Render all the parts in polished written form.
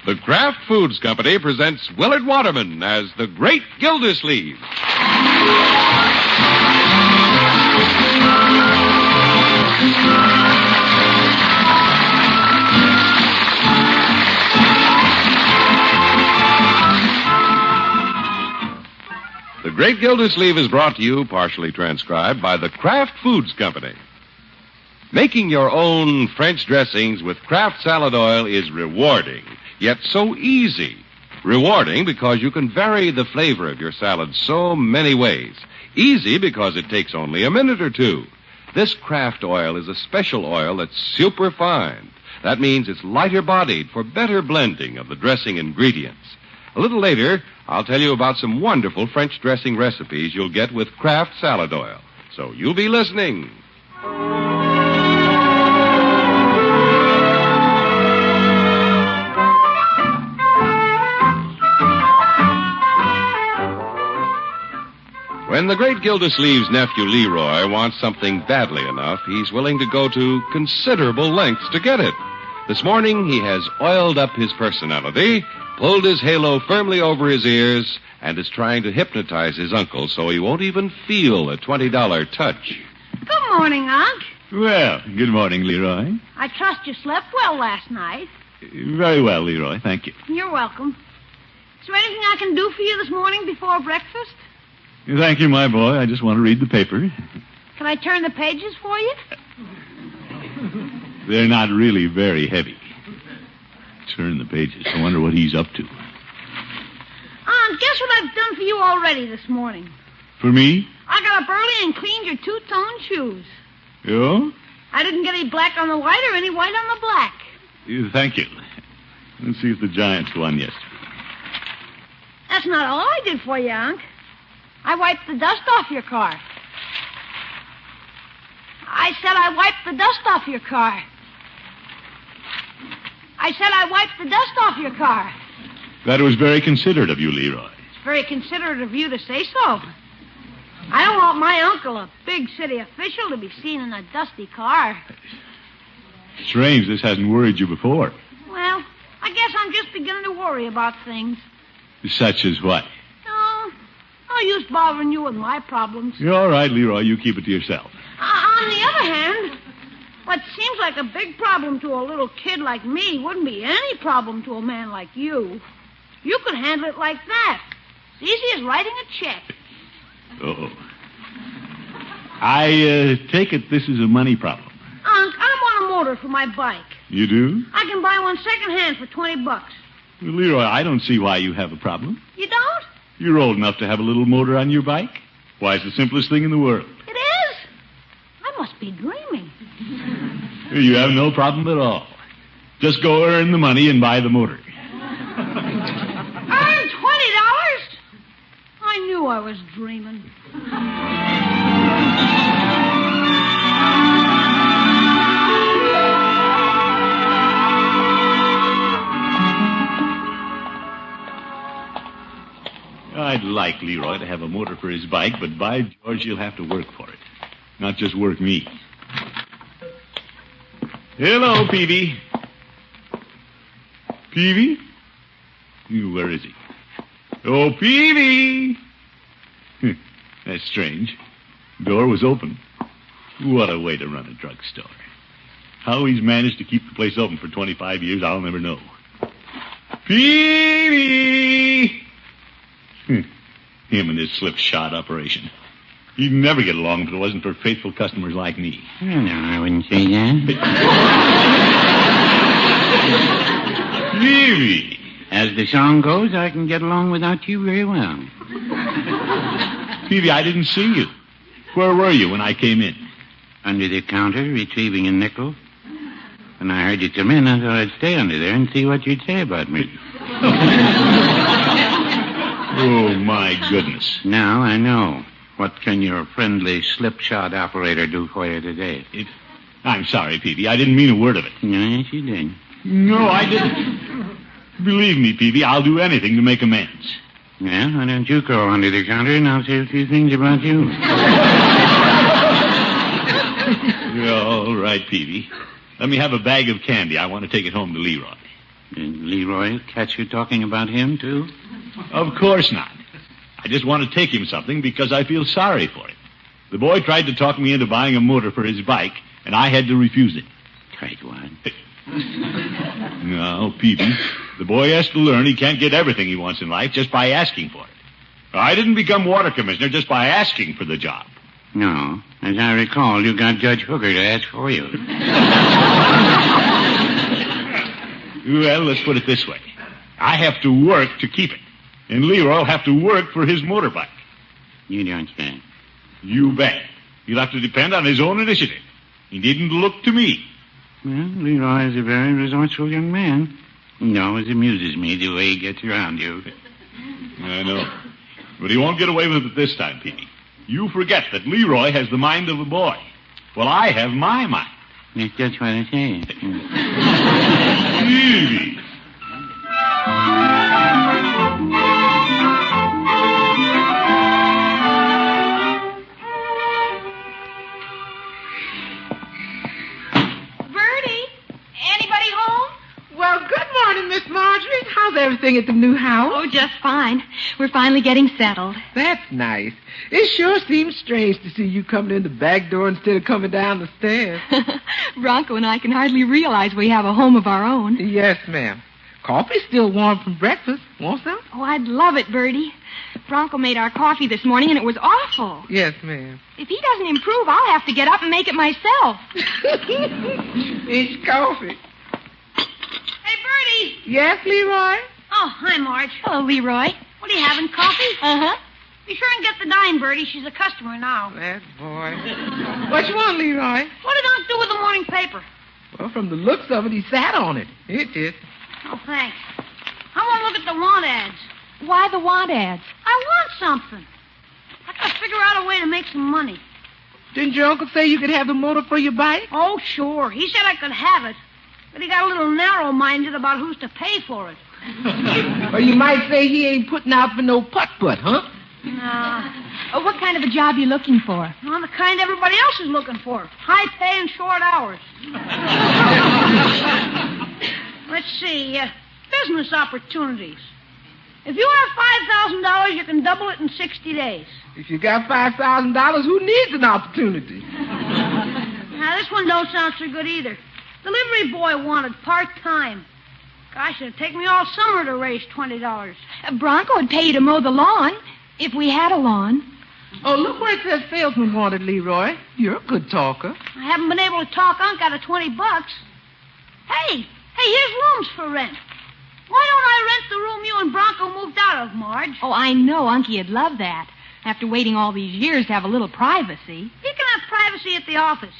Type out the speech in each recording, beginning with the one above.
The Kraft Foods Company presents Willard Waterman as the Great Gildersleeve. The Great Gildersleeve is brought to you, partially transcribed, by the Kraft Foods Company. Making your own French dressings with Kraft salad oil is rewarding, yet so easy. Rewarding because you can vary the flavor of your salad so many ways. Easy because it takes only a minute or two. This Kraft oil is a special oil that's super fine. That means it's lighter bodied for better blending of the dressing ingredients. A little later, I'll tell you about some wonderful French dressing recipes you'll get with Kraft salad oil. So you'll be listening. When the great Gildersleeve's nephew Leroy wants something badly enough, he's willing to go to considerable lengths to get it. This morning, he has oiled up his personality, pulled his halo firmly over his ears, and is trying to hypnotize his uncle so he won't even feel a $20 touch. Good morning, Unc. Well, good morning, Leroy. I trust you slept well last night. Very well, Leroy, thank you. You're welcome. Is there anything I can do for you this morning before breakfast? Thank you, my boy. I just want to read the paper. Can I turn the pages for you? They're not really very heavy. Turn the pages. I wonder what he's up to. Aunt, guess what I've done for you already this morning? For me? I got up early and cleaned your two-tone shoes. You? I didn't get any black on the white or any white on the black. Thank you. Let's see if the Giants won yesterday. That's not all I did for you, Unc. I wiped the dust off your car. I said I wiped the dust off your car. I said I wiped the dust off your car. That was very considerate of you, Leroy. It's very considerate of you to say so. I don't want my uncle, a big city official, to be seen in a dusty car. Strange this hasn't worried you before. Well, I guess I'm just beginning to worry about things. Such as what? No use bothering you with my problems. You're all right, Leroy. You keep it to yourself. On the other hand, what seems like a big problem to a little kid like me wouldn't be any problem to a man like you. You could handle it like that. It's easy as writing a check. Oh. I take it this is a money problem. Unc, I want a motor for my bike. You do? I can buy one secondhand for $20. Well, Leroy, I don't see why you have a problem. You don't? You're old enough to have a little motor on your bike. Why, it's the simplest thing in the world. It is? I must be dreaming. You have no problem at all. Just go earn the money and buy the motor. Earn $20? I knew I was dreaming. I'd like Leroy to have a motor for his bike, but by George, he'll have to work for it. Not just work me. Hello, Peavy. Peavy? Where is he? Oh, Peavy! That's strange. Door was open. What a way to run a drugstore. How he's managed to keep the place open for 25 years, I'll never know. Peavy! Him and his slipshod operation. He'd never get along if it wasn't for faithful customers like me. No, I wouldn't say that. Peavy! As the song goes, I can get along without you very well. Peavy, I didn't see you. Where were you when I came in? Under the counter, retrieving a nickel. When I heard you come in, I thought I'd stay under there and see what you'd say about me. Oh, my goodness. Now I know. What can your friendly slipshod operator do for you today? I'm sorry, Peavy. I didn't mean a word of it. Yes, you did. No, I didn't. Believe me, Peavy, I'll do anything to make amends. Well, why don't you go under the counter and I'll say a few things about you. All right, Peavy. Let me have a bag of candy. I want to take it home to Leroy. Leroy catch you talking about him, too? Of course not. I just want to take him something because I feel sorry for him. The boy tried to talk me into buying a motor for his bike, and I had to refuse it. Tight one. No, Peavy. The boy has to learn he can't get everything he wants in life just by asking for it. I didn't become water commissioner just by asking for the job. No. As I recall, you got Judge Hooker to ask for you. Well, let's put it this way. I have to work to keep it. And Leroy will have to work for his motorbike. You don't say. You bet. He'll have to depend on his own initiative. He needn't look to me. Well, Leroy is a very resourceful young man. It always amuses me the way he gets around you. I know. But he won't get away with it this time, Peavy. You forget that Leroy has the mind of a boy. Well, I have my mind. That's just what I say. Peavy. Miss Marjorie, how's everything at the new house? Oh, just fine. We're finally getting settled. That's nice. It sure seems strange to see you coming in the back door instead of coming down the stairs. Bronco and I can hardly realize we have a home of our own. Yes, ma'am. Coffee's still warm from breakfast. Want some? Oh, I'd love it, Bertie. Bronco made our coffee this morning, and it was awful. Yes, ma'am. If he doesn't improve, I'll have to get up and make it myself. It's coffee. Hey, Bertie. Yes, Leroy? Oh, hi, Marge. Hello, Leroy. What are you having, coffee? Uh-huh. Be sure and get the dime, Bertie. She's a customer now. That boy. What you want, Leroy? What did Unc do with the morning paper? Well, from the looks of it, he sat on it. It did. Oh, thanks. I want to look at the want ads. Why the want ads? I want something. I gotta figure out a way to make some money. Didn't your uncle say you could have the motor for your bike? Oh, sure. He said I could have it. But he got a little narrow-minded about who's to pay for it. Or you might say he ain't putting out for no putt-putt, huh? Nah. What kind of a job you looking for? Well, the kind everybody else is looking for. High pay and short hours. Let's see. Business opportunities. If you have $5,000, you can double it in 60 days. If you got $5,000, who needs an opportunity? Now, this one don't sound so good either. Delivery boy wanted part-time. Gosh, it'd take me all summer to raise $20. Bronco would pay you to mow the lawn, if we had a lawn. Oh, look where it says salesman wanted, Leroy. You're a good talker. I haven't been able to talk Unc out of $20. Hey, here's rooms for rent. Why don't I rent the room you and Bronco moved out of, Marge? Oh, I know Unky'd love that. After waiting all these years to have a little privacy. You can have privacy at the office.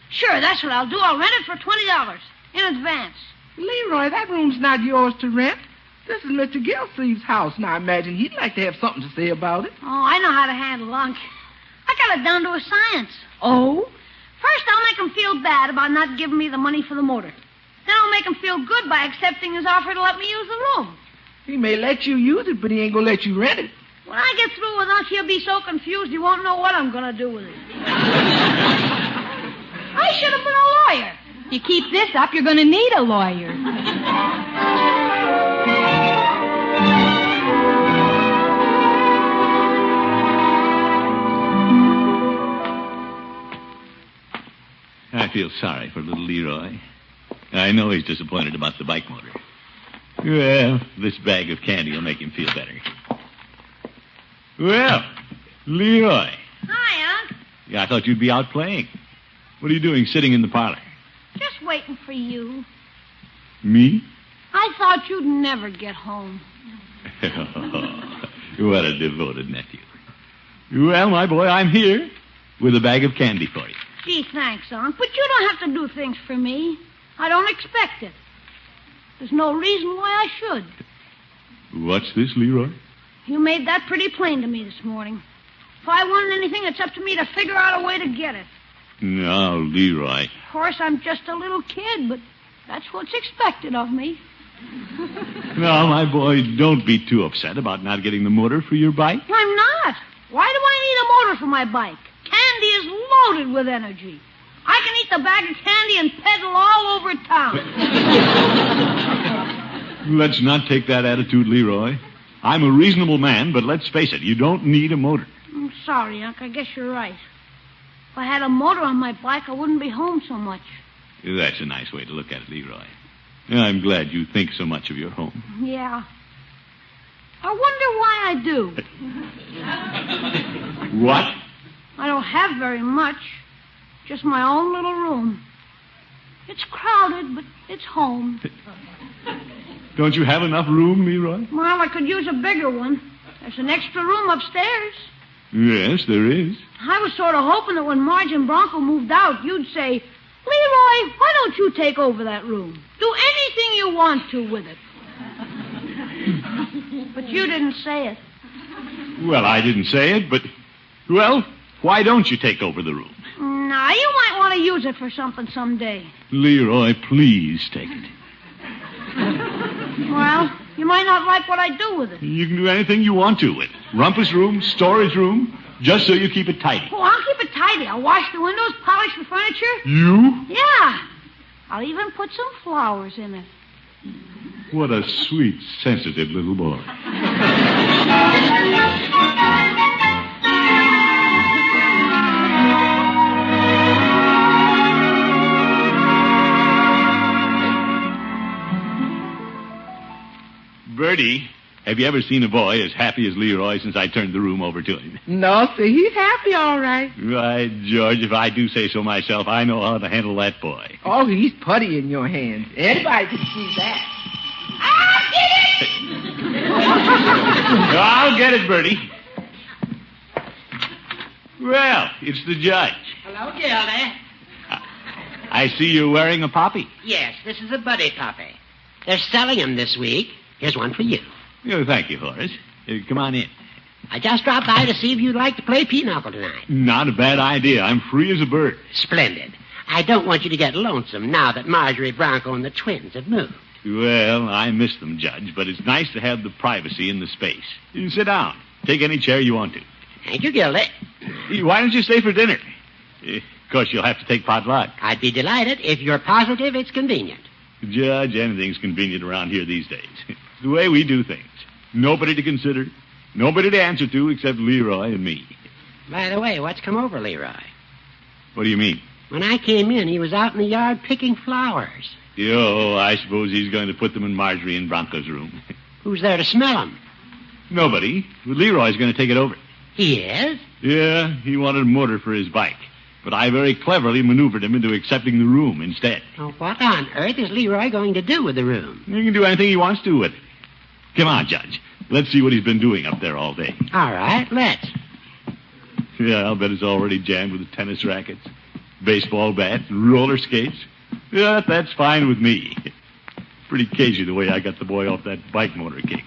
Sure, that's what I'll do. I'll rent it for $20 in advance. Leroy, that room's not yours to rent. This is Mr. Gildersleeve's house, and I imagine he'd like to have something to say about it. Oh, I know how to handle Unc. I got it down to a science. Oh? First, I'll make him feel bad about not giving me the money for the motor. Then I'll make him feel good by accepting his offer to let me use the room. He may let you use it, but he ain't going to let you rent it. When I get through with Unc, he'll be so confused he won't know what I'm going to do with it. I should have been a lawyer. You keep this up, you're going to need a lawyer. I feel sorry for little Leroy. I know he's disappointed about the bike motor. Well, this bag of candy will make him feel better. Well, Leroy. Hi, Unc. Yeah, I thought you'd be out playing. What are you doing sitting in the parlor? Just waiting for you. Me? I thought you'd never get home. What a devoted nephew. Well, my boy, I'm here with a bag of candy for you. Gee, thanks, Unc. But you don't have to do things for me. I don't expect it. There's no reason why I should. What's this, Leroy? You made that pretty plain to me this morning. If I wanted anything, it's up to me to figure out a way to get it. No, Leroy. Of course, I'm just a little kid, but that's what's expected of me. No, my boy, don't be too upset about not getting the motor for your bike. I'm not. Why do I need a motor for my bike? Candy is loaded with energy. I can eat the bag of candy and pedal all over town. Let's not take that attitude, Leroy. I'm a reasonable man, but let's face it, you don't need a motor. I'm sorry, Unc. I guess you're right. If I had a motor on my bike, I wouldn't be home so much. That's a nice way to look at it, Leroy. I'm glad you think so much of your home. Yeah. I wonder why I do. What? I don't have very much. Just my own little room. It's crowded, but it's home. Don't you have enough room, Leroy? Well, I could use a bigger one. There's an extra room upstairs. Yes, there is. I was sort of hoping that when Marge and Bronco moved out, you'd say, Leroy, why don't you take over that room? Do anything you want to with it. But you didn't say it. Well, I didn't say it, but... Well, why don't you take over the room? Nah, you might want to use it for something someday. Leroy, please take it. Well, you might not like what I do with it. You can do anything you want to with it. Rumpus room, storage room, just so you keep it tidy. Oh, I'll keep it tidy. I'll wash the windows, polish the furniture. You? Yeah. I'll even put some flowers in it. What a sweet, sensitive little boy. Bertie, have you ever seen a boy as happy as Leroy since I turned the room over to him? No, sir, he's happy, all right. Why, George, if I do say so myself, I know how to handle that boy. Oh, he's putty in your hands. Anybody can see that. I'll get it, Bertie. Well, it's the judge. Hello, Gildy. I see you're wearing a poppy. Yes, this is a buddy puppy. They're selling them this week. Here's one for you. Oh, thank you, Horace. Come on in. I just dropped by to see if you'd like to play pinochle tonight. Not a bad idea. I'm free as a bird. Splendid. I don't want you to get lonesome now that Marjorie, Bronco, and the twins have moved. Well, I miss them, Judge, but it's nice to have the privacy and the space. You sit down. Take any chair you want to. Thank you, Gildy. Why don't you stay for dinner? Of course, you'll have to take potluck. I'd be delighted if you're positive it's convenient. Judge, anything's convenient around here these days. It's the way we do things. Nobody to consider, nobody to answer to except Leroy and me. By the way, what's come over Leroy? What do you mean? When I came in, he was out in the yard picking flowers. Oh, I suppose he's going to put them in Marjorie and Bronco's room. Who's there to smell them? Nobody. But Leroy's going to take it over. He is? Yeah, he wanted a motor for his bike. But I very cleverly maneuvered him into accepting the room instead. Oh, what on earth is Leroy going to do with the room? He can do anything he wants to with it. Come on, Judge. Let's see what he's been doing up there all day. All right, let's. Yeah, I'll bet it's already jammed with tennis rackets, baseball bats, and roller skates. Yeah, that's fine with me. Pretty cagey the way I got the boy off that bike motor kick.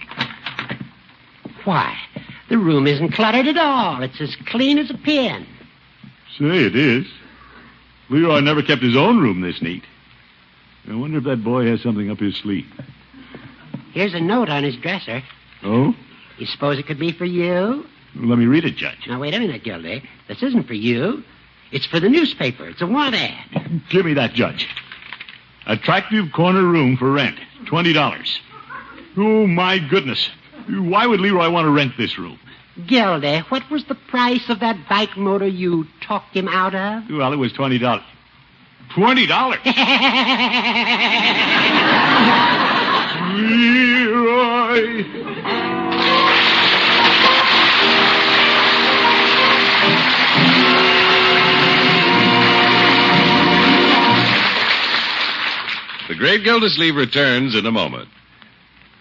Why, the room isn't cluttered at all. It's as clean as a pin. Say, it is. Leroy never kept his own room this neat. I wonder if that boy has something up his sleeve. Here's a note on his dresser. Oh? You suppose it could be for you? Let me read it, Judge. Now, wait a minute, Gildy. This isn't for you. It's for the newspaper. It's a want ad. Give me that, Judge. Attractive corner room for rent. $20. Oh, my goodness. Why would Leroy want to rent this room? Gildy, what was the price of that bike motor you talked him out of? Well, it was $20. $20? Leroy! The Great Gildersleeve returns in a moment.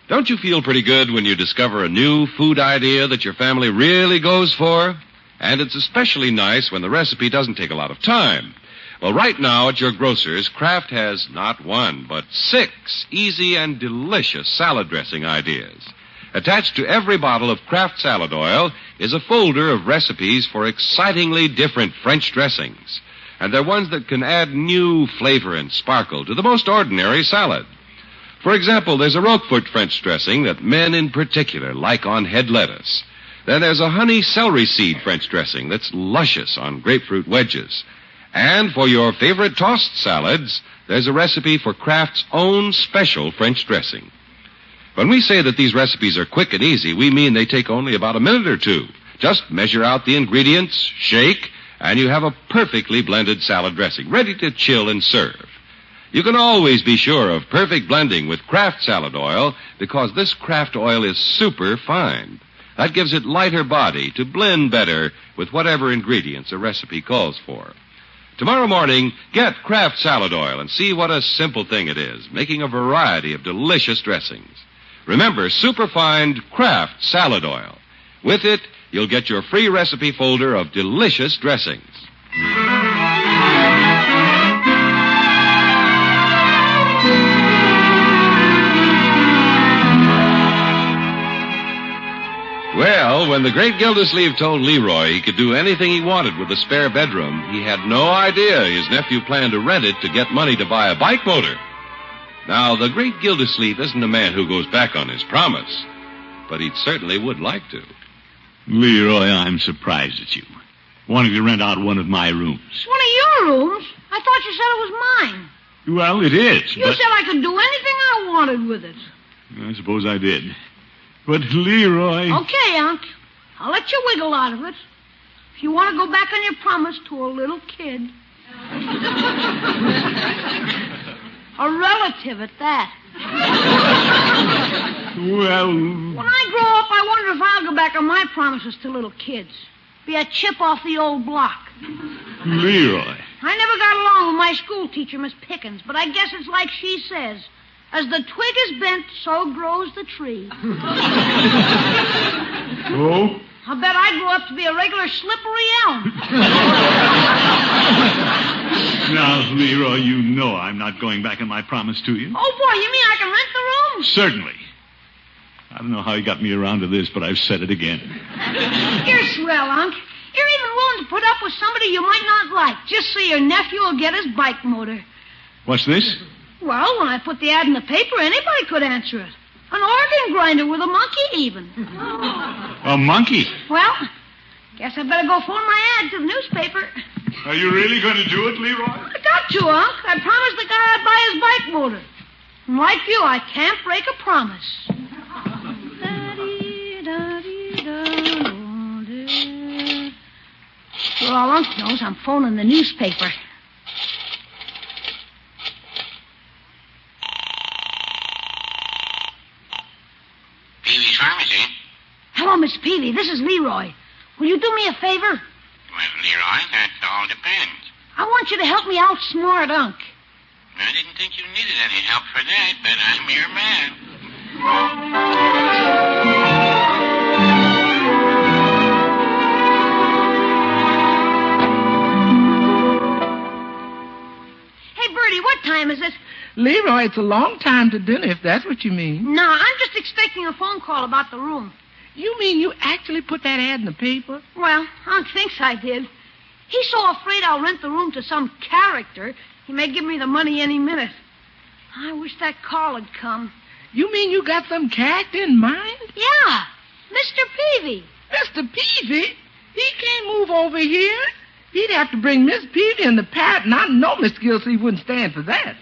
Don't you feel pretty good when you discover a new food idea that your family really goes for? And it's especially nice when the recipe doesn't take a lot of time. Well, right now at your grocer's, Kraft has not one, but 6 easy and delicious salad dressing ideas. Attached to every bottle of Kraft salad oil is a folder of recipes for excitingly different French dressings. And they're ones that can add new flavor and sparkle to the most ordinary salad. For example, there's a Roquefort French dressing that men in particular like on head lettuce. Then there's a honey celery seed French dressing that's luscious on grapefruit wedges. And for your favorite tossed salads, there's a recipe for Kraft's own special French dressing. When we say that these recipes are quick and easy, we mean they take only about a minute or two. Just measure out the ingredients, shake, and you have a perfectly blended salad dressing, ready to chill and serve. You can always be sure of perfect blending with Kraft salad oil because this Kraft oil is super fine. That gives it lighter body to blend better with whatever ingredients a recipe calls for. Tomorrow morning, get Kraft salad oil and see what a simple thing it is, making a variety of delicious dressings. Remember, superfine Kraft salad oil. With it, you'll get your free recipe folder of delicious dressings. Well, when the great Gildersleeve told Leroy he could do anything he wanted with the spare bedroom, he had no idea his nephew planned to rent it to get money to buy a bike motor. Now, the great Gildersleeve isn't a man who goes back on his promise, but he certainly would like to. Leroy, I'm surprised at you. Wanting to rent out one of my rooms. One of your rooms? I thought you said it was mine. Well, it is, You said I could do anything I wanted with it. I suppose I did. But, Leroy... Okay, Unc. I'll let you wiggle out of it. If you want to go back on your promise to a little kid. A relative at that. Well... When I grow up, I wonder if I'll go back on my promises to little kids. Be a chip off the old block. Leroy. I never got along with my school teacher, Miss Pickens, but I guess it's like she says. As the twig is bent, so grows the tree. Oh? I bet I'd grow up to be a regular slippery elm. Now, Leroy, you know I'm not going back on my promise to you. Oh, boy, you mean I can rent the room? Certainly. I don't know how you got me around to this, but I've said it again. You're swell, Unc. You're even willing to put up with somebody you might not like, just so your nephew will get his bike motor. What's this? Well, when I put the ad in the paper, anybody could answer it. An organ grinder with a monkey, even. A monkey? Well, guess I better go forward my ad to the newspaper. Are you really going to do it, Leroy? I got to, Unc. I promised the guy I'd buy his bike motor. And like you, I can't break a promise. For all Unc knows, I'm phoning the newspaper. Peavy's Pharmacy. Hello, Miss Peavy. This is Leroy. Will you do me a favor? Well, Leroy, that all depends. I want you to help me outsmart Unc. I didn't think you needed any help for that, but I'm your man. Hey, Bertie, what time is it? Leroy, it's a long time to dinner, if that's what you mean. No, I'm just expecting a phone call about the room. You mean you actually put that ad in the paper? Well, Unc thinks I did. He's so afraid I'll rent the room to some character, he may give me the money any minute. I wish that call had come. You mean you got some character in mind? Yeah, Mr. Peavy. Mr. Peavy? He can't move over here. He'd have to bring Miss Peavy and the parrot, and I know Miss Gildersleeve wouldn't stand for that.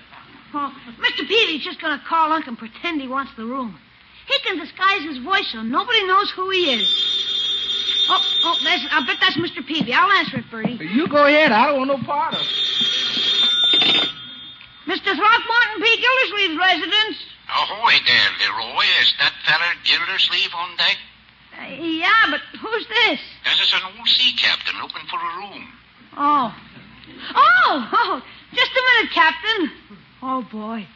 Oh, Mr. Peavy's just going to call Unc and pretend he wants the room. He can disguise his voice so nobody knows who he is. I bet that's Mr. Peavy. I'll answer it, Bertie. You go ahead. I don't want no part of it. Mr. Throckmorton P. Gildersleeve's residence. Ahoy there, Leroy. Is that feller Gildersleeve on deck? Yeah, but who's this? This is an old sea captain looking for a room. Oh, just a minute, Captain. Oh, boy.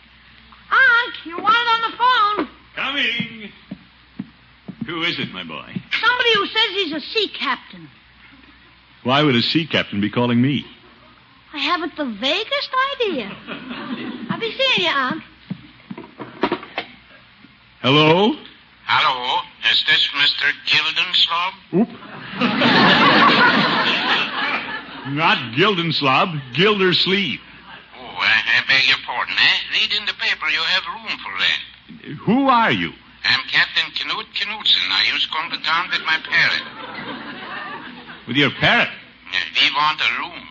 Unc, you're wanted on the phone. Coming. Who is it, my boy? Somebody who says he's a sea captain. Why would a sea captain be calling me? I haven't the vaguest idea. I'll be seeing you, Unc. Hello? Hello. Is this Mr. Gildersleeve? Oop. Not Gildersleeve, Gildersleeve. Oh, I beg your pardon, eh? Read in the paper you have room for rent. Who are you? I'm Captain Knut Knudsen. I used to come to town with my parrot. With your parrot? We want a room.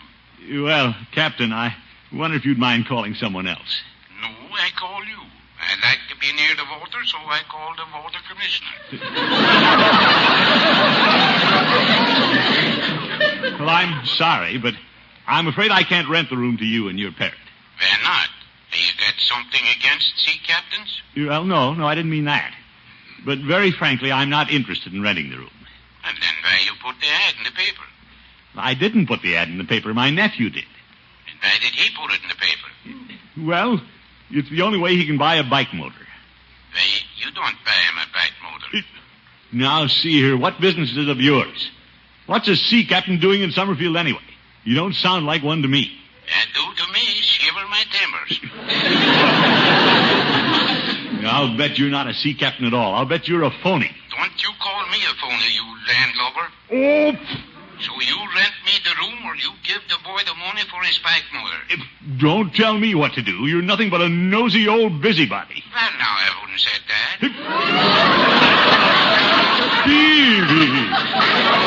Well, Captain, I wonder if you'd mind calling someone else. No, I call you. I'd like to be be near the water, so I called the water commissioner. Well, I'm sorry, but I'm afraid I can't rent the room to you and your parrot. Why not? Do you got something against sea captains? Well, no, I didn't mean that. But very frankly, I'm not interested in renting the room. And then why you put the ad in the paper? I didn't put the ad in the paper. My nephew did. And why did he put it in the paper? Well, it's the only way he can buy a bike motor. Why, you don't buy him a bike motor. Now, see here, what business is it of yours? What's a sea captain doing in Summerfield anyway? You don't sound like one to me. Do to me, shiver my timbers. I'll bet you're not a sea captain at all. I'll bet you're a phony. Don't you call me a phony, you landlubber. Oh! So you rent me the room or you give the boy the money for his bike motor? Don't tell me what to do. You're nothing but a nosy old busybody. Well, now, I wouldn't say that. Stevie!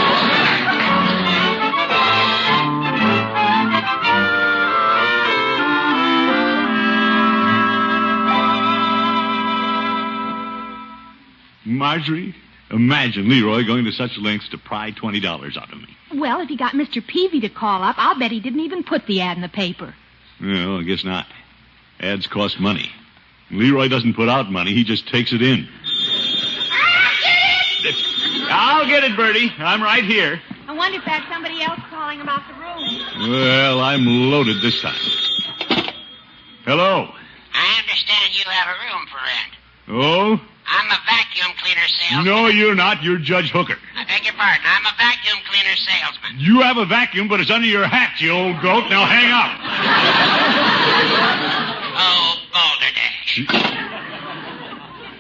Marjorie, imagine Leroy going to such lengths to pry $20 out of me. Well, if he got Mr. Peavy to call up, I'll bet he didn't even put the ad in the paper. No, I guess not. Ads cost money. Leroy doesn't put out money, he just takes it in. I'll get it, Bertie. I'm right here. I wonder if that's somebody else calling about the room. Well, I'm loaded this time. Hello. I understand you have a room for rent. Oh? I'm a vacuum cleaner salesman. No, you're not. You're Judge Hooker. I beg your pardon. I'm a vacuum cleaner salesman. You have a vacuum, but it's under your hat, you old goat. Now hang up. Oh, balderdash.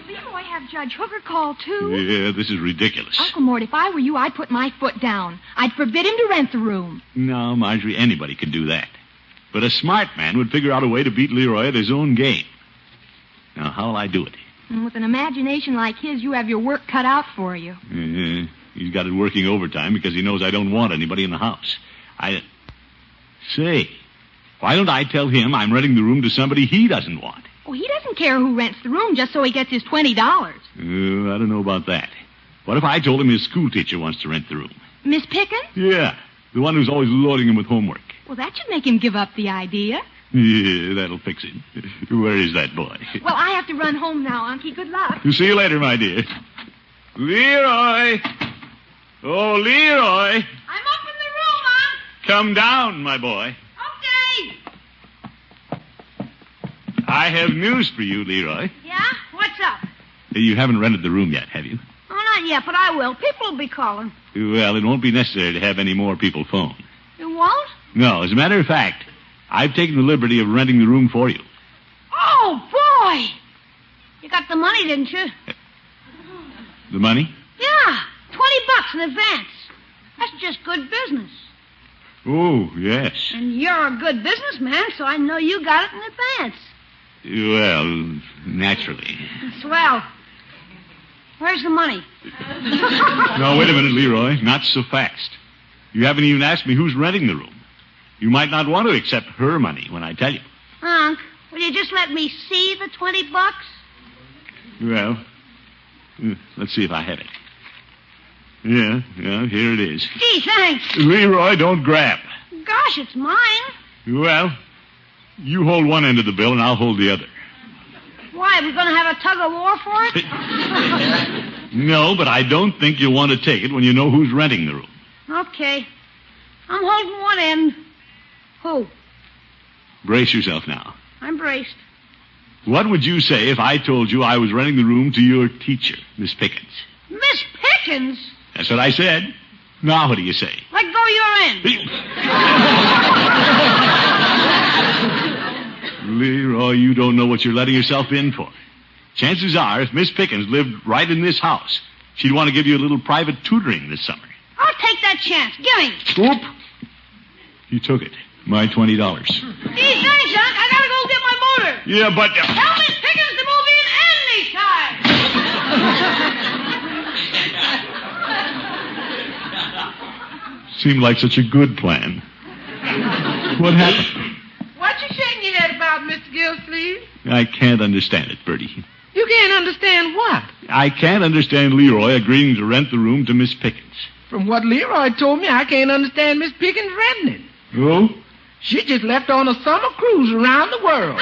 Leroy have Judge Hooker call, too? Yeah, this is ridiculous. Uncle Mort, if I were you, I'd put my foot down. I'd forbid him to rent the room. No, Marjorie, anybody could do that. But a smart man would figure out a way to beat Leroy at his own game. Now, how'll I do it? And with an imagination like his, you have your work cut out for you. He's got it working overtime because he knows I don't want anybody in the house. Say, why don't I tell him I'm renting the room to somebody he doesn't want? Oh, he doesn't care who rents the room just so he gets his $20. I don't know about that. What if I told him his school teacher wants to rent the room? Miss Pickens? Yeah, the one who's always loading him with homework. Well, that should make him give up the idea. Yeah, that'll fix it. Where is that boy? Well, I have to run home now, Unky. Good luck. See you later, my dear. Leroy! Oh, Leroy! I'm up in the room, Aunt. Come down, my boy. Okay. I have news for you, Leroy. Yeah? What's up? You haven't rented the room yet, have you? Oh, not yet, but I will. People will be calling. Well, it won't be necessary to have any more people phone. You won't? No, as a matter of fact, I've taken the liberty of renting the room for you. Oh, boy! You got the money, didn't you? The money? Yeah, $20 in advance. That's just good business. Oh, yes. And you're a good businessman, so I know you got it in advance. Well, naturally. Swell. Where's the money? No, wait a minute, Leroy. Not so fast. You haven't even asked me who's renting the room. You might not want to accept her money when I tell you. Unc, will you just let me see the $20? Well, let's see if I have it. Yeah, here it is. Gee, thanks. Leroy, don't grab. Gosh, it's mine. Well, you hold one end of the bill and I'll hold the other. Why, we going to have a tug of war for it? No, but I don't think you'll want to take it when you know who's renting the room. Okay. I'm holding one end. Who? Brace yourself now. I'm braced. What would you say if I told you I was renting the room to your teacher, Miss Pickens? Miss Pickens? That's what I said. Now what do you say? Let go your end. Leroy, you don't know what you're letting yourself in for. Chances are, if Miss Pickens lived right in this house, she'd want to give you a little private tutoring this summer. I'll take that chance. Give me. Oop. You took it. My $20. Gee, thanks, Unc. I gotta go get my motor. Yeah, but... Tell Miss Pickens to move in anytime. Seemed like such a good plan. What happened? What you shaking your head about, Mr. Gildersleeve? I can't understand it, Bertie. You can't understand what? I can't understand Leroy agreeing to rent the room to Miss Pickens. From what Leroy told me, I can't understand Miss Pickens renting it. Oh? She just left on a summer cruise around the world.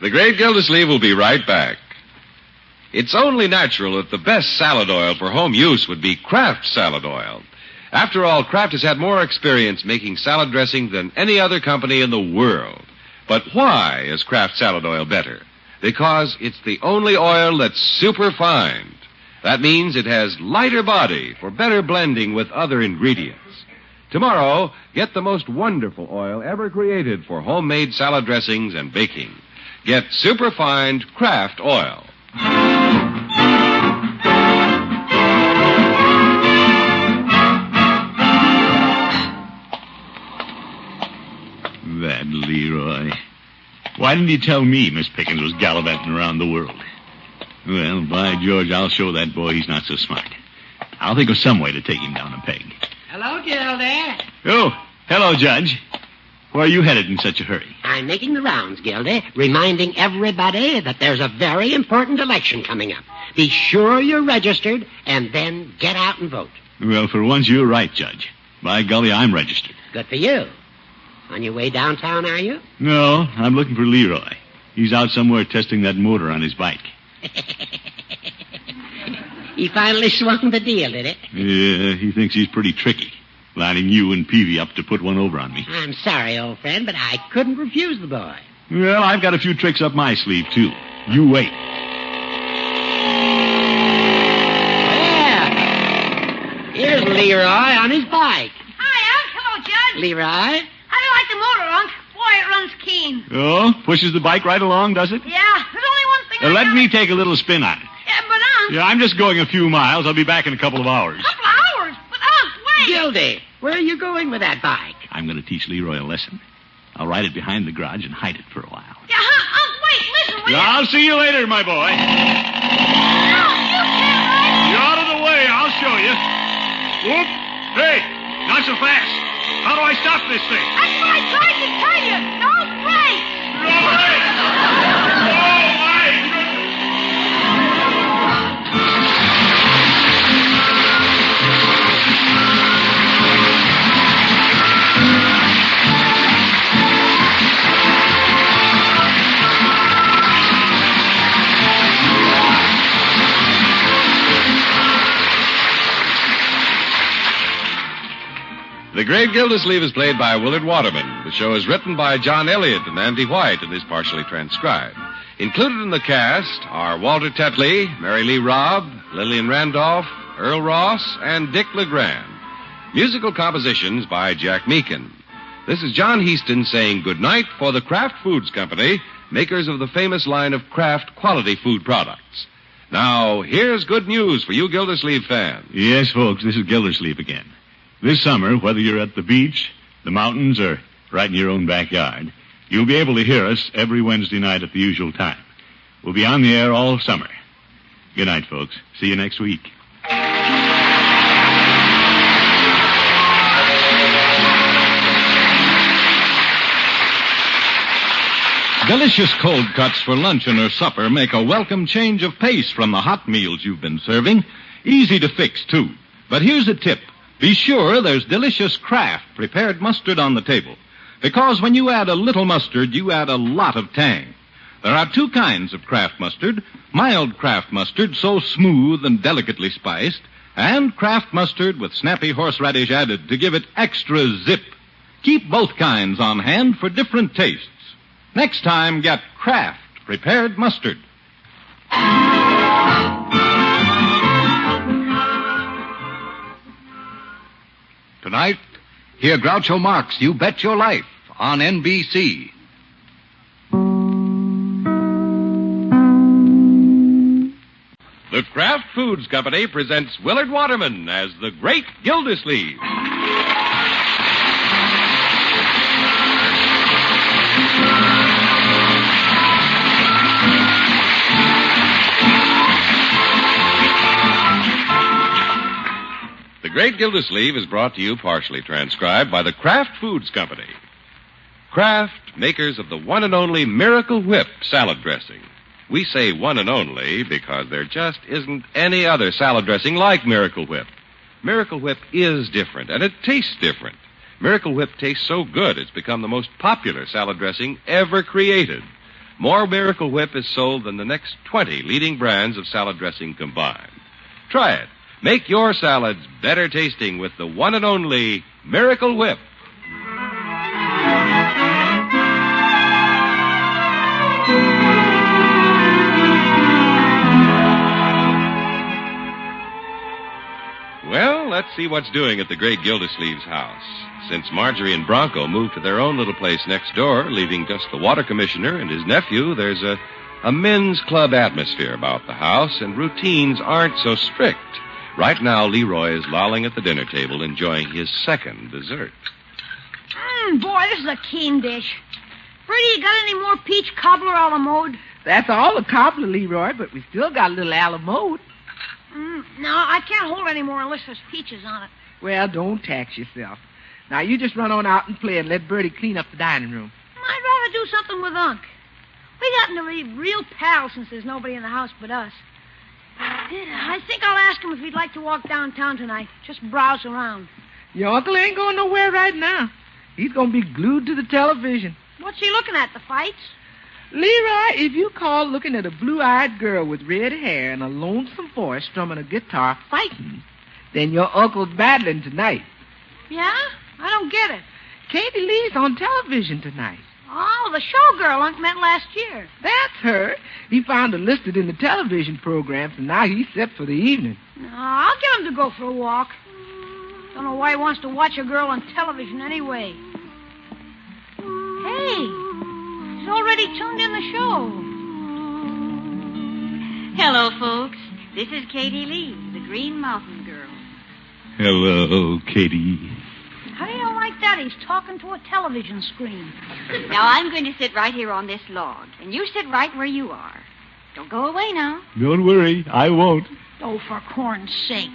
The Great Gildersleeve will be right back. It's only natural that the best salad oil for home use would be Kraft salad oil. After all, Kraft has had more experience making salad dressing than any other company in the world. But why is Kraft salad oil better? Because it's the only oil that's superfined. That means it has lighter body for better blending with other ingredients. Tomorrow, get the most wonderful oil ever created for homemade salad dressings and baking. Get superfined Kraft oil. That Leroy. Why didn't he tell me Miss Pickens was gallivanting around the world? Well, by George, I'll show that boy he's not so smart. I'll think of some way to take him down a peg. Hello, Gildy. Oh, hello, Judge. Where are you headed in such a hurry? I'm making the rounds, Gildy, reminding everybody that there's a very important election coming up. Be sure you're registered, and then get out and vote. Well, for once, you're right, Judge. By golly, I'm registered. Good for you. On your way downtown, are you? No, I'm looking for Leroy. He's out somewhere testing that motor on his bike. He finally swung the deal, did it? Yeah, he thinks he's pretty tricky, lining you and Peavy up to put one over on me. I'm sorry, old friend, but I couldn't refuse the boy. Well, I've got a few tricks up my sleeve, too. You wait. Well, here's Leroy on his bike. Hi, Unc. Hello, Judge. Leroy? How do you like the motor, Unc? Boy, it runs keen. Oh, pushes the bike right along, does it? Yeah, there's only one thing Let me take a little spin on it. Yeah, but Unc... Yeah, I'm just going a few miles. I'll be back in a couple of hours. Couple of hours? But Unc, wait. Gildy, where are you going with that bike? I'm going to teach Leroy a lesson. I'll ride it behind the garage and hide it for a while. Yeah, Unc, wait, listen, will you? I'll see you later, my boy. No, you can't ride. You're out of the way. I'll show you. Whoop. Hey, not so fast. How do I stop this thing? That's what I tried to tell you. No brakes. No brakes. Oh, my goodness. The Great Gildersleeve is played by Willard Waterman. The show is written by John Elliott and Andy White and is partially transcribed. Included in the cast are Walter Tetley, Mary Lee Robb, Lillian Randolph, Earl Ross, and Dick LeGrand. Musical compositions by Jack Meakin. This is John Heaston saying goodnight for the Kraft Foods Company, makers of the famous line of Kraft quality food products. Now, here's good news for you Gildersleeve fans. Yes, folks, this is Gildersleeve again. This summer, whether you're at the beach, the mountains, or right in your own backyard, you'll be able to hear us every Wednesday night at the usual time. We'll be on the air all summer. Good night, folks. See you next week. Delicious cold cuts for luncheon or supper make a welcome change of pace from the hot meals you've been serving. Easy to fix, too. But here's a tip. Be sure there's delicious Kraft prepared mustard on the table. Because when you add a little mustard, you add a lot of tang. There are two kinds of Kraft mustard. Mild Kraft mustard, so smooth and delicately spiced, and Kraft mustard with snappy horseradish added to give it extra zip. Keep both kinds on hand for different tastes. Next time, get Kraft prepared mustard. Tonight, hear Groucho Marx, You Bet Your Life, on NBC. The Kraft Foods Company presents Willard Waterman as the Great Gildersleeve. Great Gildersleeve is brought to you, partially transcribed, by the Kraft Foods Company. Kraft, makers of the one and only Miracle Whip salad dressing. We say one and only because there just isn't any other salad dressing like Miracle Whip. Miracle Whip is different, and it tastes different. Miracle Whip tastes so good it's become the most popular salad dressing ever created. More Miracle Whip is sold than the next 20 leading brands of salad dressing combined. Try it. Make your salads better tasting with the one and only Miracle Whip. Well, let's see what's doing at the great Gildersleeve's house. Since Marjorie and Bronco moved to their own little place next door, leaving just the water commissioner and his nephew, there's a men's club atmosphere about the house, and routines aren't so strict. Right now, Leroy is lolling at the dinner table, enjoying his second dessert. Boy, this is a keen dish. Freddie, you got any more peach cobbler a la mode? That's all the cobbler, Leroy, but we still got a little a la mode. No, I can't hold any more unless there's peaches on it. Well, don't tax yourself. Now, you just run on out and play and let Bertie clean up the dining room. I'd rather do something with Unc. We gotten to be real pals since there's nobody in the house but us. I think I'll ask him if he'd like to walk downtown tonight. Just browse around. Your uncle ain't going nowhere right now. He's going to be glued to the television. What's he looking at, the fights? Leroy, if you call looking at a blue-eyed girl with red hair and a lonesome voice strumming a guitar fighting, then your uncle's battling tonight. Yeah? I don't get it. Katie Lee's on television tonight. Oh, the showgirl Unc met last year. That's her. He found her listed in the television programs, and now he's set for the evening. No, I'll get him to go for a walk. Don't know why he wants to watch a girl on television anyway. Hey, he's already tuned in the show. Hello, folks. This is Katie Lee, the Green Mountain Girl. Hello, Katie. How do you like that? He's talking to a television screen. Now, I'm going to sit right here on this log, and you sit right where you are. Don't go away now. Don't worry, I won't. Oh, for corn's sake.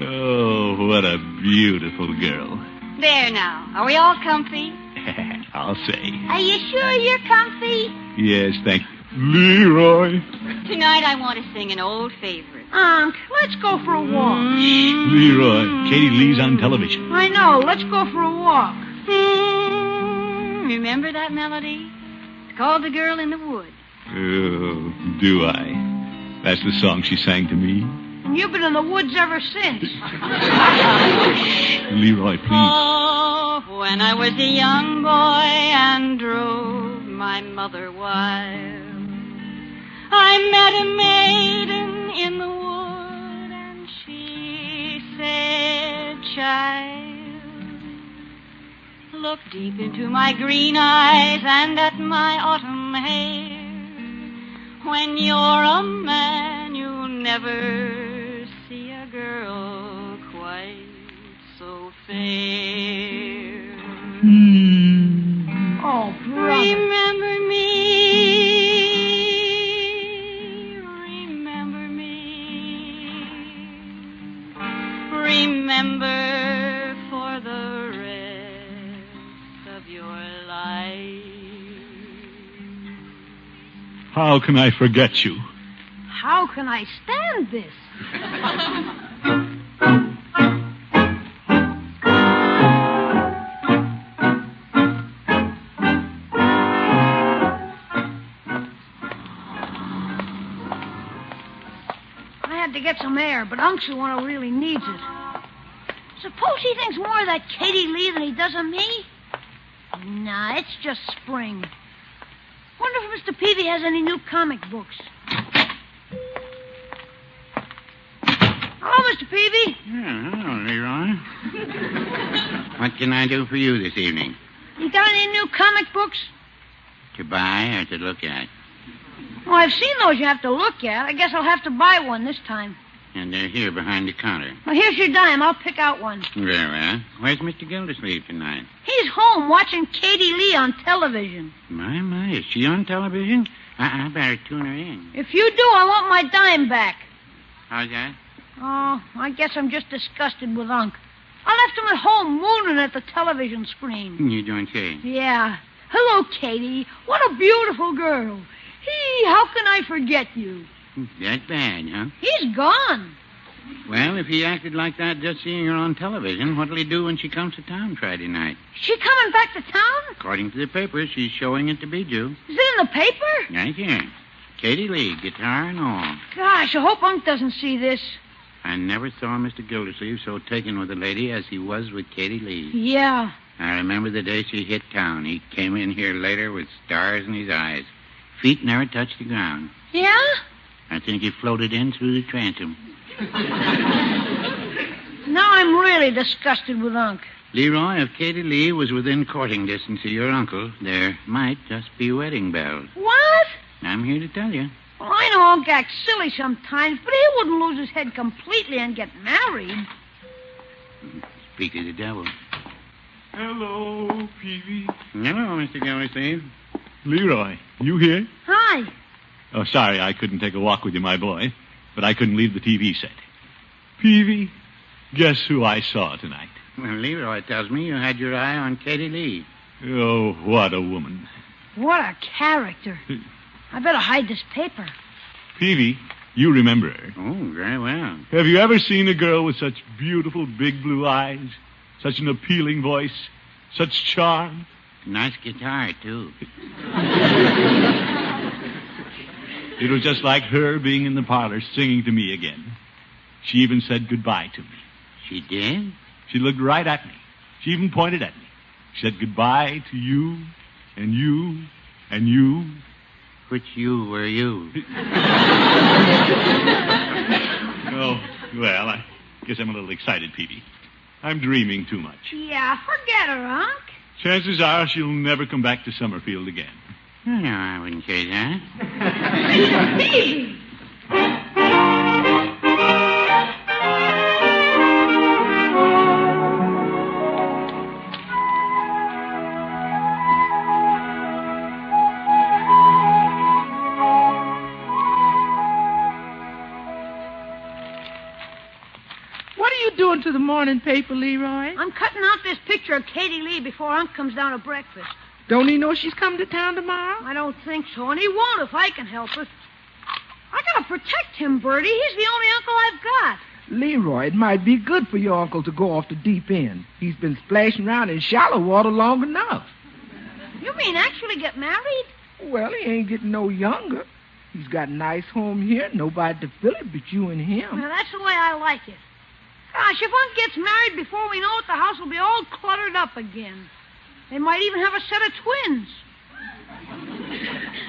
Oh, what a beautiful girl. There now. Are we all comfy? I'll say. Are you sure you're comfy? Yes, thank you. Leroy. Tonight I want to sing an old favorite. Unc, let's go for a walk. Leroy, Katie Lee's on television. I know. Let's go for a walk. Remember that melody? It's called The Girl in the Wood. Oh, do I? That's the song she sang to me. And you've been in the woods ever since. Leroy, please. Oh, when I was a young boy and drove my mother wild, I met a maiden in the wood, and she said, "Child, look deep into my green eyes and at my autumn hair. When you're a man, you'll never see a girl quite so fair. Oh, brother. Remember me, remember for the rest of your life." How can I forget you? How can I stand this? I had to get some air, but Unc's the one who really needs it. Suppose he thinks more of that Katie Lee than he does of me? Nah, it's just spring. Wonder if Mr. Peavy has any new comic books. Hello, Mr. Peavy. Hello, Leroy. What can I do for you this evening? You got any new comic books? To buy or to look at? Oh, I've seen those you have to look at. I guess I'll have to buy one this time. And they're here behind the counter. Well, here's your dime. I'll pick out one. Very well. Where's Mr. Gildersleeve tonight? He's home watching Katie Lee on television. My, is she on television? I better tune her in. If you do, I want my dime back. How's that? Oh, I guess I'm just disgusted with Unc. I left him at home mooning at the television screen. You don't say. Yeah. Hello, Katie. What a beautiful girl. How can I forget you? That bad, huh? He's gone. Well, if he acted like that just seeing her on television, what'll he do when she comes to town Friday night? She coming back to town? According to the paper, she's showing it to Bijou. Is it in the paper? Right here. Katie Lee, guitar and all. Gosh, I hope Unc doesn't see this. I never saw Mr. Gildersleeve so taken with a lady as he was with Katie Lee. Yeah. I remember the day she hit town. He came in here later with stars in his eyes. Feet never touched the ground. Yeah? I think he floated in through the transom. Now I'm really disgusted with Unc. Leroy, if Katie Lee was within courting distance of your uncle, there might just be wedding bells. What? I'm here to tell you. Well, I know Unc acts silly sometimes, but he wouldn't lose his head completely and get married. Speak of the devil. Hello, Peavy. Hello, Mr. Gildersleeve. Leroy, you here? Hi. Oh, sorry, I couldn't take a walk with you, my boy. But I couldn't leave the TV set. Peavy, guess who I saw tonight? Well, Leroy tells me you had your eye on Katie Lee. Oh, what a woman. What a character. I better hide this paper. Peavy, you remember her. Oh, very well. Have you ever seen a girl with such beautiful big blue eyes, such an appealing voice, such charm? Nice guitar, too. It was just like her being in the parlor singing to me again. She even said goodbye to me. She did? She looked right at me. She even pointed at me. She said goodbye to you, and you, and you. Which you were you? Oh, well, I guess I'm a little excited, Peavy. I'm dreaming too much. Yeah, forget her, Unc. Chances are she'll never come back to Summerfield again. No, I wouldn't say that. Peavy! What are you doing to the morning paper, Leroy? I'm cutting out this picture of Katie Lee before Unc comes down to breakfast. Don't he know she's coming to town tomorrow? I don't think so, and he won't if I can help it. I gotta protect him, Bertie. He's the only uncle I've got. Leroy, it might be good for your uncle to go off the deep end. He's been splashing around in shallow water long enough. You mean actually get married? Well, he ain't getting no younger. He's got a nice home here, nobody to fill it but you and him. Well, that's the way I like it. Gosh, if Unc gets married before we know it, the house will be all cluttered up again. They might even have a set of twins.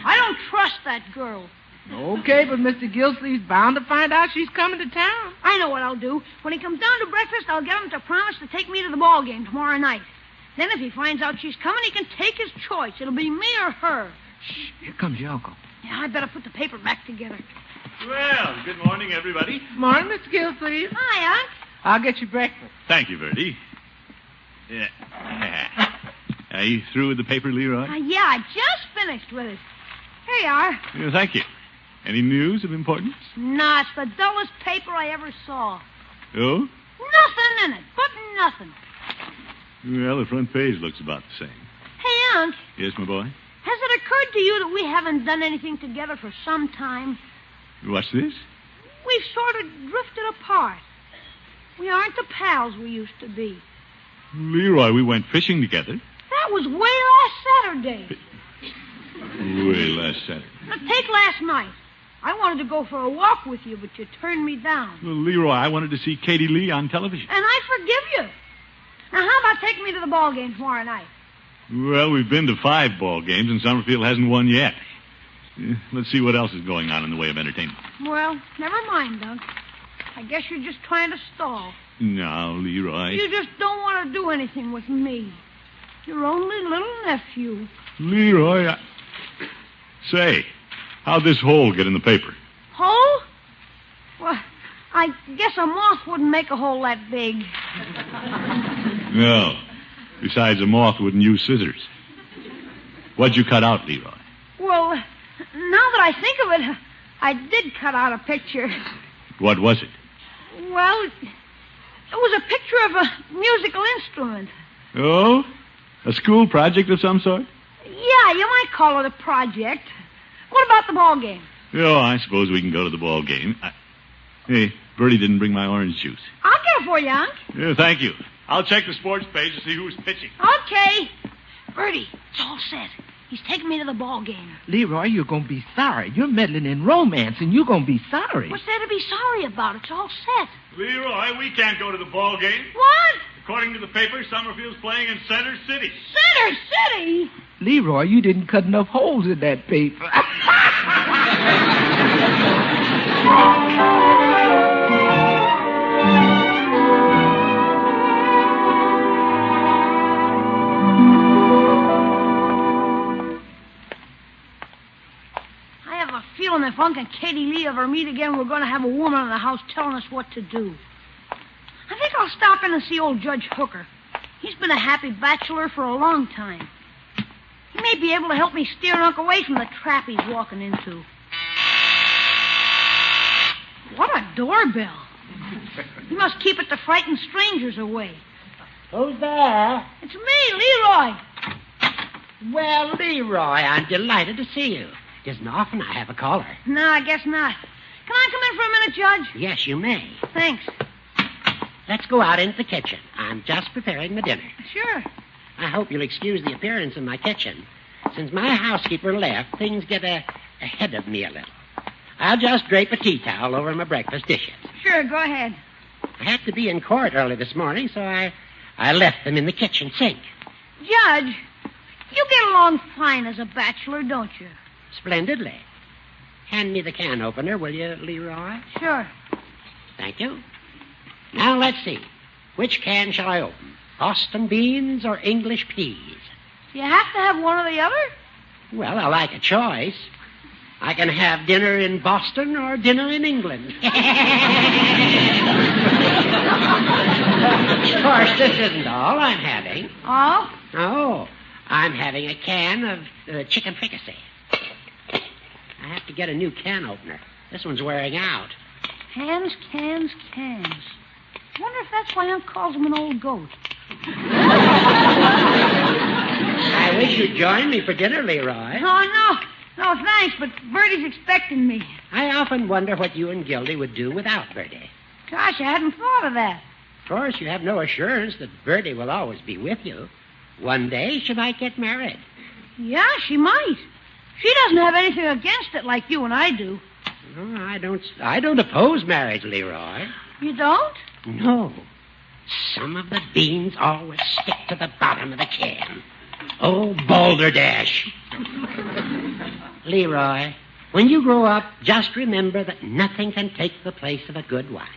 I don't trust that girl. Okay, but Mr. Gildersleeve's bound to find out she's coming to town. I know what I'll do. When he comes down to breakfast, I'll get him to promise to take me to the ball game tomorrow night. Then if he finds out she's coming, he can take his choice. It'll be me or her. Shh, here comes your uncle. Yeah, I better put the paper back together. Well, good morning, everybody. Morning, Mr. Gildersleeve. Hi, Unc. I'll get you breakfast. Thank you, Bertie. Yeah. Are you through with the paper, Leroy? Yeah, I just finished with it. Here you are. Yeah, thank you. Any news of importance? Nah, it's the dullest paper I ever saw. Oh? Nothing in it, but nothing. Well, the front page looks about the same. Hey, Unc, Yes, my boy? has it occurred to you that we haven't done anything together for some time? What's this? We've sort of drifted apart. We aren't the pals we used to be. Leroy, we went fishing together. That was way last Saturday. Way last Saturday. Now, take last night. I wanted to go for a walk with you, but you turned me down. Well, Leroy, I wanted to see Katie Lee on television. And I forgive you. Now, how about taking me to the ball game tomorrow night? Well, we've been to 5 ball games, and Summerfield hasn't won yet. Let's see what else is going on in the way of entertainment. Well, never mind, Unc. I guess you're just trying to stall. Now, Leroy. You just don't want to do anything with me. Your only little nephew. Leroy, Say, how'd this hole get in the paper? Hole? Well, I guess a moth wouldn't make a hole that big. No. Besides, a moth wouldn't use scissors. What'd you cut out, Leroy? Well, now that I think of it, I did cut out a picture. What was it? Well, it was a picture of a musical instrument. Oh? A school project of some sort? Yeah, you might call it a project. What about the ball game? Oh, I suppose we can go to the ball game. Hey, Bertie didn't bring my orange juice. I'll get it for you, Unc. Yeah, thank you. I'll check the sports page to see who's pitching. Okay. Bertie, it's all set. He's taking me to the ball game. Leroy, you're going to be sorry. You're meddling in romance, and you're going to be sorry. What's there to be sorry about? It's all set. Leroy, we can't go to the ball game. What? According to the paper, Summerfield's playing in Center City. Center City? Leroy, you didn't cut enough holes in that paper. I have a feeling if Unc and Katie Lee ever meet again, we're going to have a woman in the house telling us what to do. I think I'll stop in and see old Judge Hooker. He's been a happy bachelor for a long time. He may be able to help me steer Unc away from the trap he's walking into. What a doorbell. He must keep it to frighten strangers away. Who's there? It's me, Leroy. Well, Leroy, I'm delighted to see you. It isn't often I have a caller. No, I guess not. Can I come in for a minute, Judge? Yes, you may. Thanks. Let's go out into the kitchen. I'm just preparing the dinner. Sure. I hope you'll excuse the appearance of my kitchen. Since my housekeeper left, things get ahead of me a little. I'll just drape a tea towel over my breakfast dishes. Sure, go ahead. I had to be in court early this morning, so I left them in the kitchen sink. Judge, you get along fine as a bachelor, don't you? Splendidly. Hand me the can opener, will you, Leroy? Sure. Thank you. Now, let's see. Which can shall I open? Boston beans or English peas? Do you have to have one or the other? Well, I like a choice. I can have dinner in Boston or dinner in England. Of course, this isn't all I'm having. Oh? Oh, I'm having a can of chicken fricassee. I have to get a new can opener. This one's wearing out. Cans, cans, cans. Wonder if that's why Unc calls him an old goat. I wish you'd join me for dinner, Leroy. Oh, no, thanks, but Bertie's expecting me. I often wonder what you and Gildy would do without Bertie. Gosh, I hadn't thought of that. Of course, you have no assurance that Bertie will always be with you. One day she might get married. Yeah, she might. She doesn't have anything against it like you and I do. No, I don't oppose marriage, Leroy. You don't? No. Some of the beans always stick to the bottom of the can. Oh, balderdash. Leroy, when you grow up, just remember that nothing can take the place of a good wife.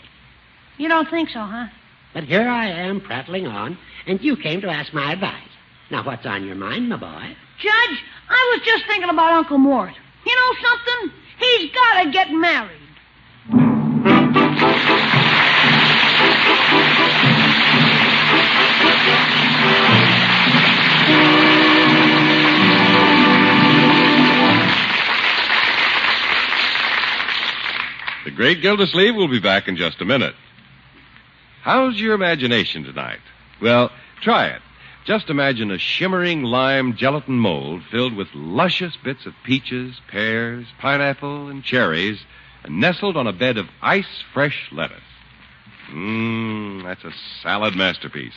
You don't think so, huh? But here I am prattling on, and you came to ask my advice. Now, what's on your mind, my boy? Judge, I was just thinking about Uncle Mort. You know something? He's got to get married. The great Gildersleeve will be back in just a minute. How's your imagination tonight? Well, try it. Just imagine a shimmering lime gelatin mold filled with luscious bits of peaches, pears, pineapple, and cherries, and nestled on a bed of ice-fresh lettuce. That's a salad masterpiece.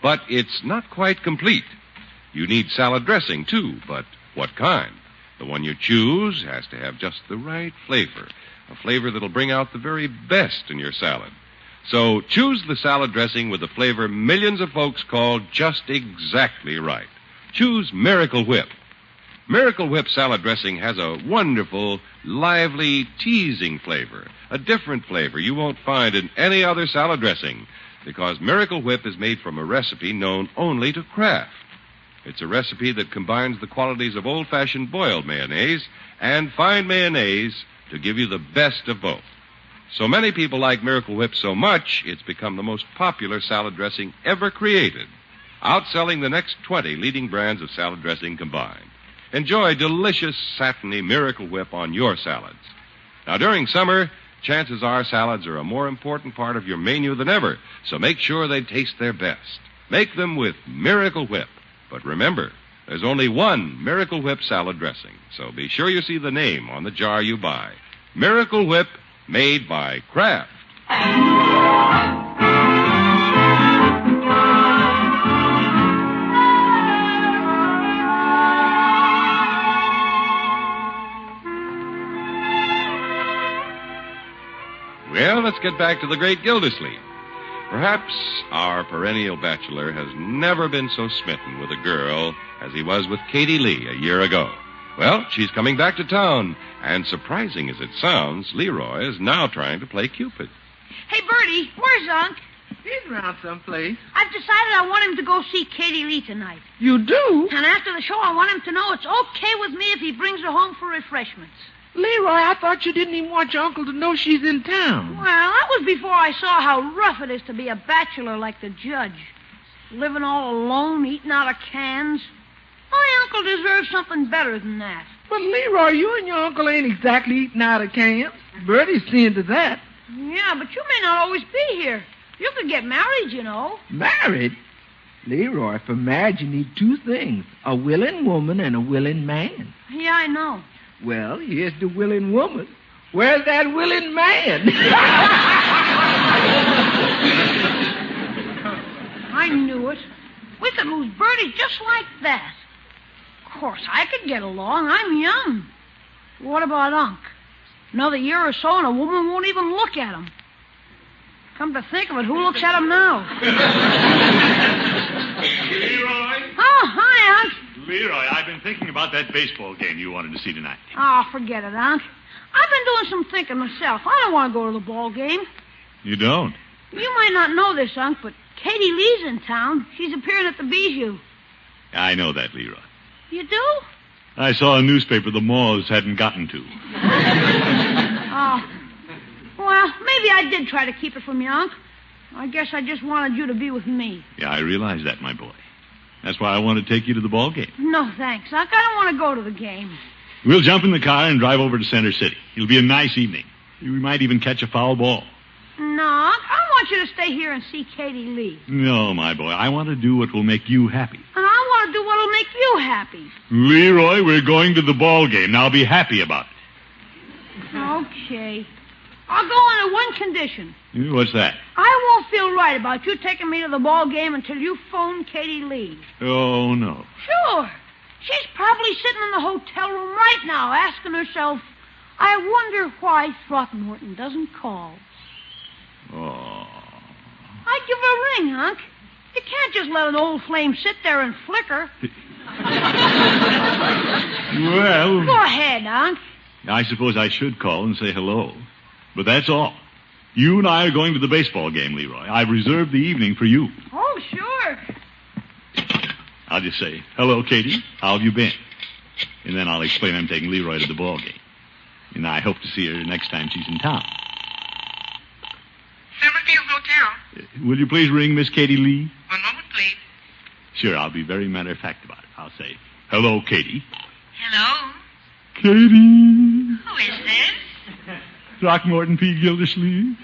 But it's not quite complete. You need salad dressing, too, but what kind? The one you choose has to have just the right flavor, a flavor that'll bring out the very best in your salad. So choose the salad dressing with the flavor millions of folks call just exactly right. Choose Miracle Whip. Miracle Whip salad dressing has a wonderful, lively, teasing flavor, a different flavor you won't find in any other salad dressing, because Miracle Whip is made from a recipe known only to Kraft. It's a recipe that combines the qualities of old-fashioned boiled mayonnaise and fine mayonnaise to give you the best of both. So many people like Miracle Whip so much, it's become the most popular salad dressing ever created, outselling the next 20 leading brands of salad dressing combined. Enjoy delicious, satiny Miracle Whip on your salads. Now, during summer, chances are salads are a more important part of your menu than ever, so make sure they taste their best. Make them with Miracle Whip. But remember, there's only one Miracle Whip salad dressing, so be sure you see the name on the jar you buy. Miracle Whip, made by Kraft. Well, let's get back to the great Gildersleeve. Perhaps our perennial bachelor has never been so smitten with a girl as he was with Katie Lee a year ago. Well, she's coming back to town, and surprising as it sounds, Leroy is now trying to play Cupid. Hey, Bertie, where's Unc? He's around someplace. I've decided I want him to go see Katie Lee tonight. You do? And after the show, I want him to know it's okay with me if he brings her home for refreshments. Leroy, I thought you didn't even want your uncle to know she's in town. Well, that was before I saw how rough it is to be a bachelor like the judge. Living all alone, eating out of cans. My uncle deserves something better than that. But, Leroy, you and your uncle ain't exactly eating out of cans. Bertie's seeing to that. Yeah, but you may not always be here. You could get married, you know. Married? Leroy, for marriage you need two things, a willing woman and a willing man. Yeah, I know. Well, here's the willing woman. Where's that willing man? I knew it. We could lose Bertie just like that. Of course, I could get along. I'm young. What about Unc? Another year or so and a woman won't even look at him. Come to think of it, who looks at him now? Leroy? Oh, hi, Unc. Leroy, I've been thinking about that baseball game you wanted to see tonight. Oh, forget it, Unc. I've been doing some thinking myself. I don't want to go to the ball game. You don't? You might not know this, Unc, but Katie Lee's in town. She's appearing at the Bijou. I know that, Leroy. You do? I saw a newspaper the Moors hadn't gotten to. Oh. Well, maybe I did try to keep it from you, Unc. I guess I just wanted you to be with me. Yeah, I realize that, my boy. That's why I want to take you to the ball game. No, thanks, Unc. I don't want to go to the game. We'll jump in the car and drive over to Center City. It'll be a nice evening. We might even catch a foul ball. No, Unc. I want you to stay here and see Katie Lee. No, my boy. I want to do what will make you happy. And I want to do what'll make you happy. Leroy, we're going to the ball game. Now be happy about it. Okay. I'll go under one condition. What's that? I won't feel right about you taking me to the ball game until you phone Katie Lee. Oh, no. Sure. She's probably sitting in the hotel room right now asking herself, I wonder why Throckmorton doesn't call. Oh. I'd give her a ring, Unc. You can't just let an old flame sit there and flicker. Well... Go ahead, Unc. I suppose I should call and say hello. But that's all. You and I are going to the baseball game, Leroy. I've reserved the evening for you. Oh, sure. I'll just say, hello, Katie. How have you been? And then I'll explain I'm taking Leroy to the ball game. And I hope to see her next time she's in town. Summerfield Hotel. Will you please ring Miss Katie Lee? One moment, please. Sure, I'll be very matter-of-fact about it. I'll say, hello, Katie. Hello? Katie. Who is this? Throckmorton P. Gildersleeve.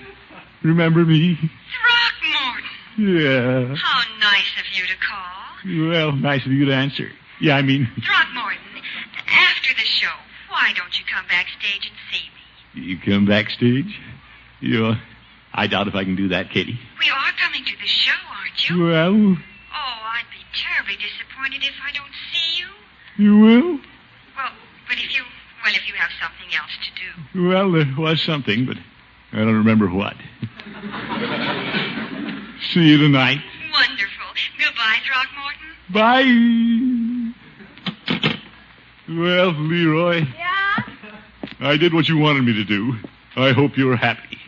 Remember me? Throckmorton. Yeah. How nice of you to call. Well, nice of you to answer. Yeah, I mean... Throckmorton, after the show, why don't you come backstage and see me? You come backstage? I doubt if I can do that, Katie. We are coming to the show, aren't you? Well... Oh, I'd be terribly disappointed if I don't see you. You will? Well, but if you have something else to do. Well, there was something, but I don't remember what. See you tonight. Wonderful. Goodbye, Throckmorton. Bye. Well, Leroy. Yeah? I did what you wanted me to do. I hope you're happy.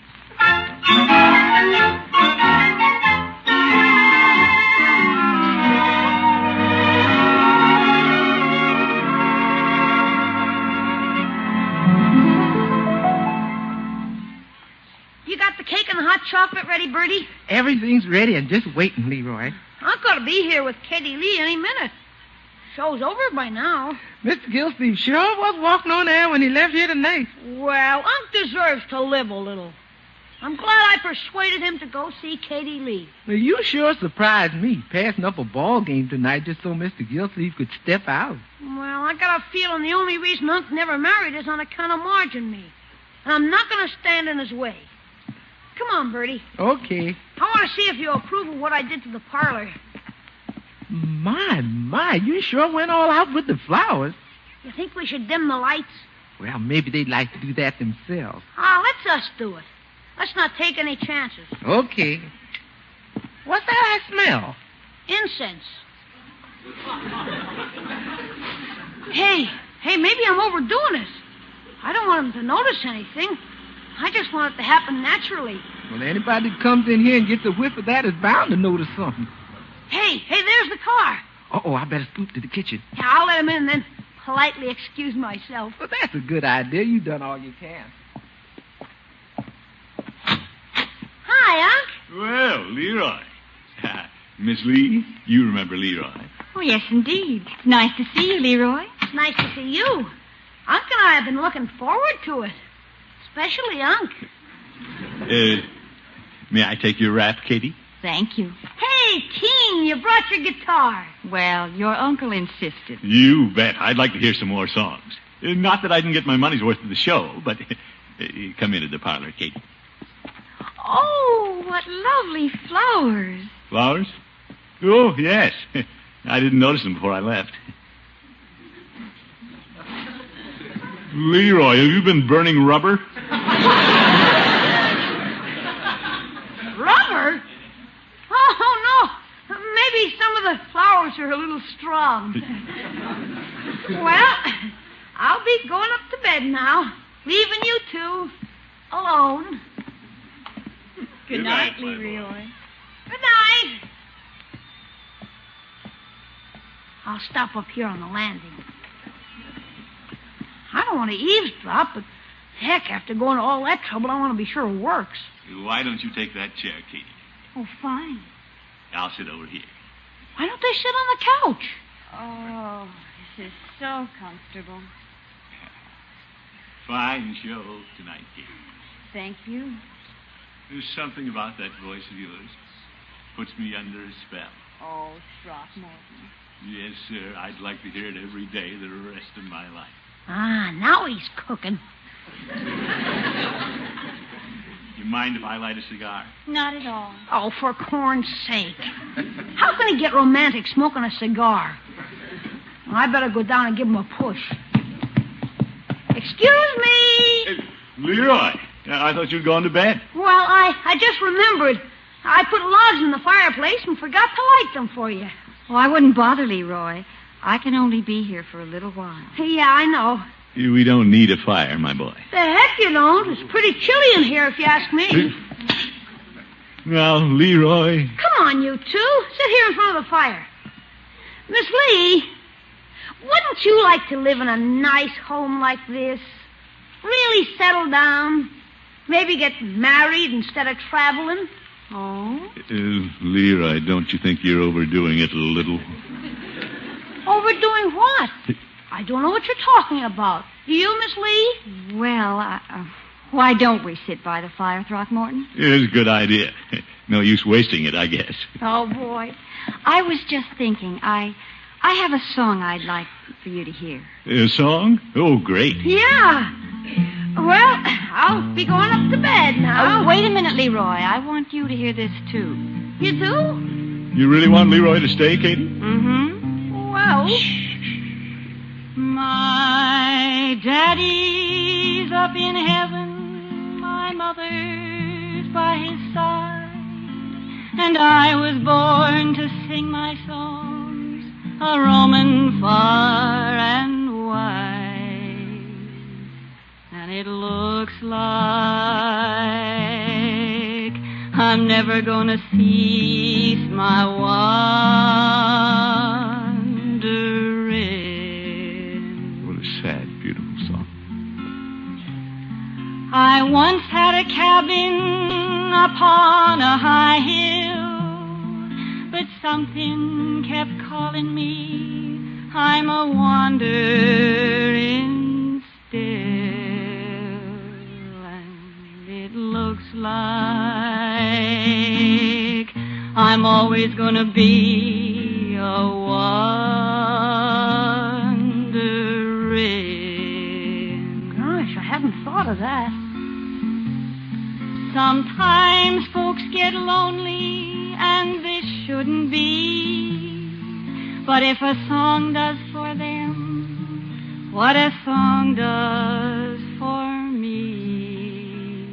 You got the cake and the hot chocolate ready, Bertie? Everything's ready and just waiting, Leroy. I'm going to be here with Katie Lee any minute. Show's over by now. Mr. Gildersleeve sure was walking on air when he left here tonight. Well, Unc deserves to live a little. I'm glad I persuaded him to go see Katie Lee. Well, you sure surprised me, passing up a ball game tonight just so Mr. Gildersleeve could step out. Well, I got a feeling the only reason Unc never married is on account of Margin me. And I'm not going to stand in his way. Come on, Bertie. Okay. I want to see if you approve of what I did to the parlor. My, you sure went all out with the flowers. You think we should dim the lights? Well, maybe they'd like to do that themselves. Let's us do it. Let's not take any chances. Okay. What's that I smell? Incense. Hey, maybe I'm overdoing this. I don't want them to notice anything. I just want it to happen naturally. Well, anybody that comes in here and gets a whiff of that is bound to notice something. Hey, there's the car. Uh-oh, I better scoot to the kitchen. Yeah, I'll let him in and then politely excuse myself. Well, that's a good idea. You've done all you can. Hi, Unc. Well, Leroy. Miss Lee, you remember Leroy. Oh, yes, indeed. It's nice to see you, Leroy. It's nice to see you. Unc and I have been looking forward to it. Especially Unc. May I take your wrap, Katie? Thank you. Hey, King, you brought your guitar. Well, your uncle insisted. You bet. I'd like to hear some more songs. Not that I didn't get my money's worth of the show, but come into the parlor, Katie. Oh, what lovely flowers. Flowers? Oh, yes. I didn't notice them before I left. Leroy, have you been burning rubber? Rubber? Oh, no. Maybe some of the flowers are a little strong. Well, I'll be going up to bed now, leaving you two alone. Good night, Leroy. Good night. I'll stop up here on the landing. I don't want to eavesdrop, but heck, after going to all that trouble, I want to be sure it works. Why don't you take that chair, Katie? Oh, fine. I'll sit over here. Why don't they sit on the couch? Oh, this is so comfortable. Fine show tonight, Katie. Thank you. There's something about that voice of yours. Puts me under a spell. Oh, Throckmorton. Yes, sir. I'd like to hear it every day the rest of my life. Now he's cooking. You mind if I light a cigar? Not at all. Oh, for corn's sake. How can he get romantic smoking a cigar? Well, I better go down and give him a push. Excuse me. Leroy, I thought you'd gone to bed. Well, I just remembered. I put logs in the fireplace and forgot to light them for you. Oh, I wouldn't bother, Leroy. I can only be here for a little while. Yeah, I know. We don't need a fire, my boy. The heck you don't. It's pretty chilly in here, if you ask me. Now, Leroy. Come on, you two. Sit here in front of the fire. Miss Lee, wouldn't you like to live in a nice home like this? Really settle down? Maybe get married instead of traveling? Oh? Leroy, don't you think you're overdoing it a little? Overdoing what? I don't know what you're talking about. Do you, Miss Lee? Well, why don't we sit by the fire, Throckmorton? It's a good idea. No use wasting it, I guess. Oh, boy. I was just thinking, I have a song I'd like for you to hear. A song? Oh, great. Yeah. Well, I'll be going up to bed now. Oh, wait a minute, Leroy. I want you to hear this, too. You do? You really want Leroy to stay, Katie? Mm-hmm. Well... My daddy's up in heaven, my mother's by his side, and I was born to sing my songs, a roaming far and wide. And it looks like I'm never gonna cease my sad, beautiful song. I once had a cabin upon a high hill, but something kept calling me I'm a wandering still, and it looks like I'm always gonna be a wandering. Gosh, I hadn't thought of that. Sometimes folks get lonely, and this shouldn't be. But if a song does for them what a song does for me,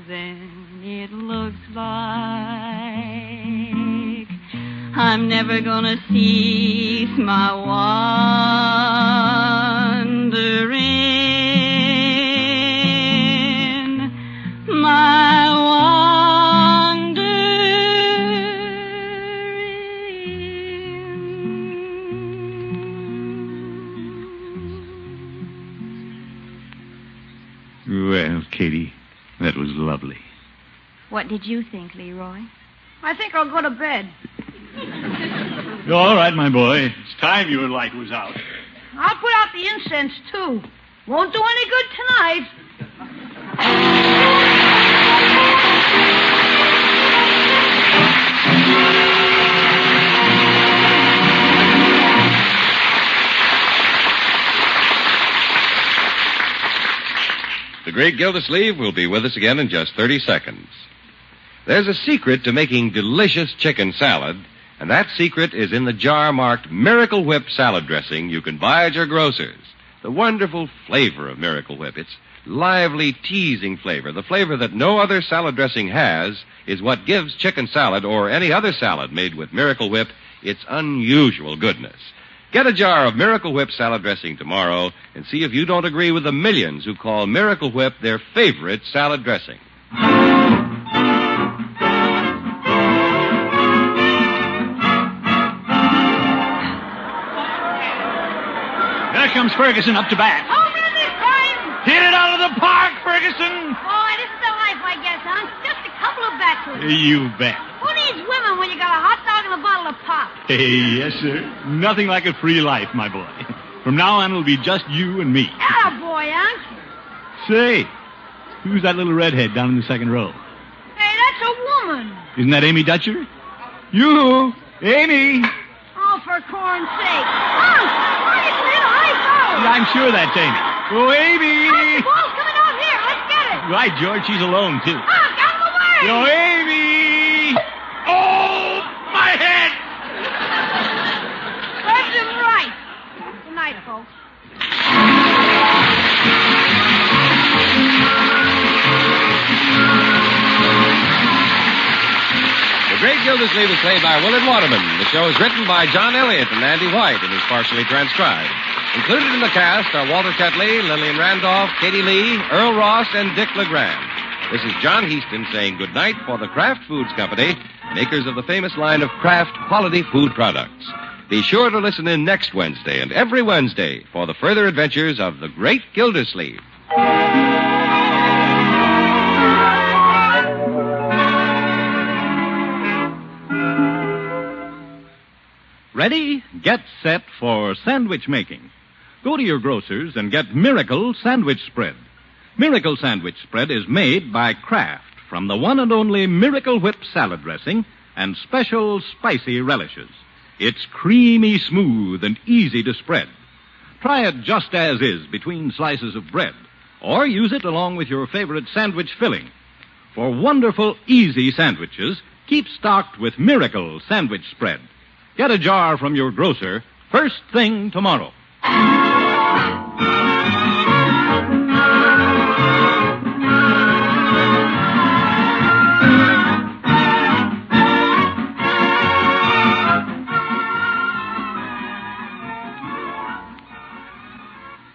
then it looks like I'm never gonna cease my wandering, my Well, Katie, that was lovely. What did you think, Leroy? I think I'll go to bed. All right, my boy. It's time your light was out. I'll put out the incense, too. Won't do any good tonight. The great Gildersleeve will be with us again in just 30 seconds. There's a secret to making delicious chicken salad, and that secret is in the jar marked Miracle Whip salad dressing you can buy at your grocer's. The wonderful flavor of Miracle Whip. It's lively, teasing flavor. The flavor that no other salad dressing has is what gives chicken salad or any other salad made with Miracle Whip its unusual goodness. Get a jar of Miracle Whip salad dressing tomorrow and see if you don't agree with the millions who call Miracle Whip their favorite salad dressing. There comes Ferguson up to bat. Home run this time! Hit it out of the park, Ferguson! Boy, this is the life, I guess, huh? Just a couple of battles. You bet. Who needs women when you got a hot dog and a bottle of pop? Hey, yes, sir. Nothing like a free life, my boy. From now on, it'll be just you and me. Attaboy, Unc. Say, who's that little redhead down in the second row? Hey, that's a woman. Isn't that Amy Dutcher? You, Amy. Oh, for corn's sake. Unc, why isn't it high go? I'm sure that's Amy. Oh, Amy. Unc, the ball's coming out here. Let's get it. Right, George, she's alone, too. Unc, out of the way. Yo, Amy. Oh, my head. Serves him right. Good night, folks. The Great Gildersleeve is played by Willard Waterman. The show is written by John Elliott and Andy White and is partially transcribed. Included in the cast are Walter Tetley, Lillian Randolph, Katie Lee, Earl Ross, and Dick LeGrand. This is John Heaston saying goodnight for the Kraft Foods Company, makers of the famous line of Kraft quality food products. Be sure to listen in next Wednesday and every Wednesday for the further adventures of the Great Gildersleeve. Ready? Get set for sandwich making. Go to your grocer's and get Miracle Sandwich Spread. Miracle Sandwich Spread is made by Kraft from the one and only Miracle Whip salad dressing and special spicy relishes. It's creamy smooth and easy to spread. Try it just as is between slices of bread, or use it along with your favorite sandwich filling. For wonderful, easy sandwiches, keep stocked with Miracle Sandwich Spread. Get a jar from your grocer first thing tomorrow.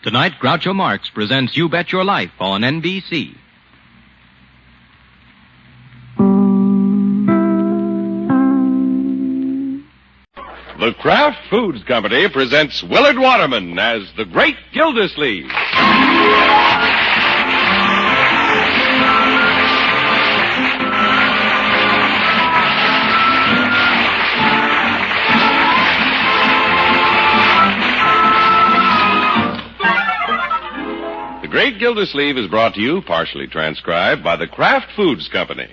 Tonight, Groucho Marx presents You Bet Your Life on NBC. The Kraft Foods Company presents Willard Waterman as the Great Gildersleeve. The Great Gildersleeve is brought to you, partially transcribed, by the Kraft Foods Company.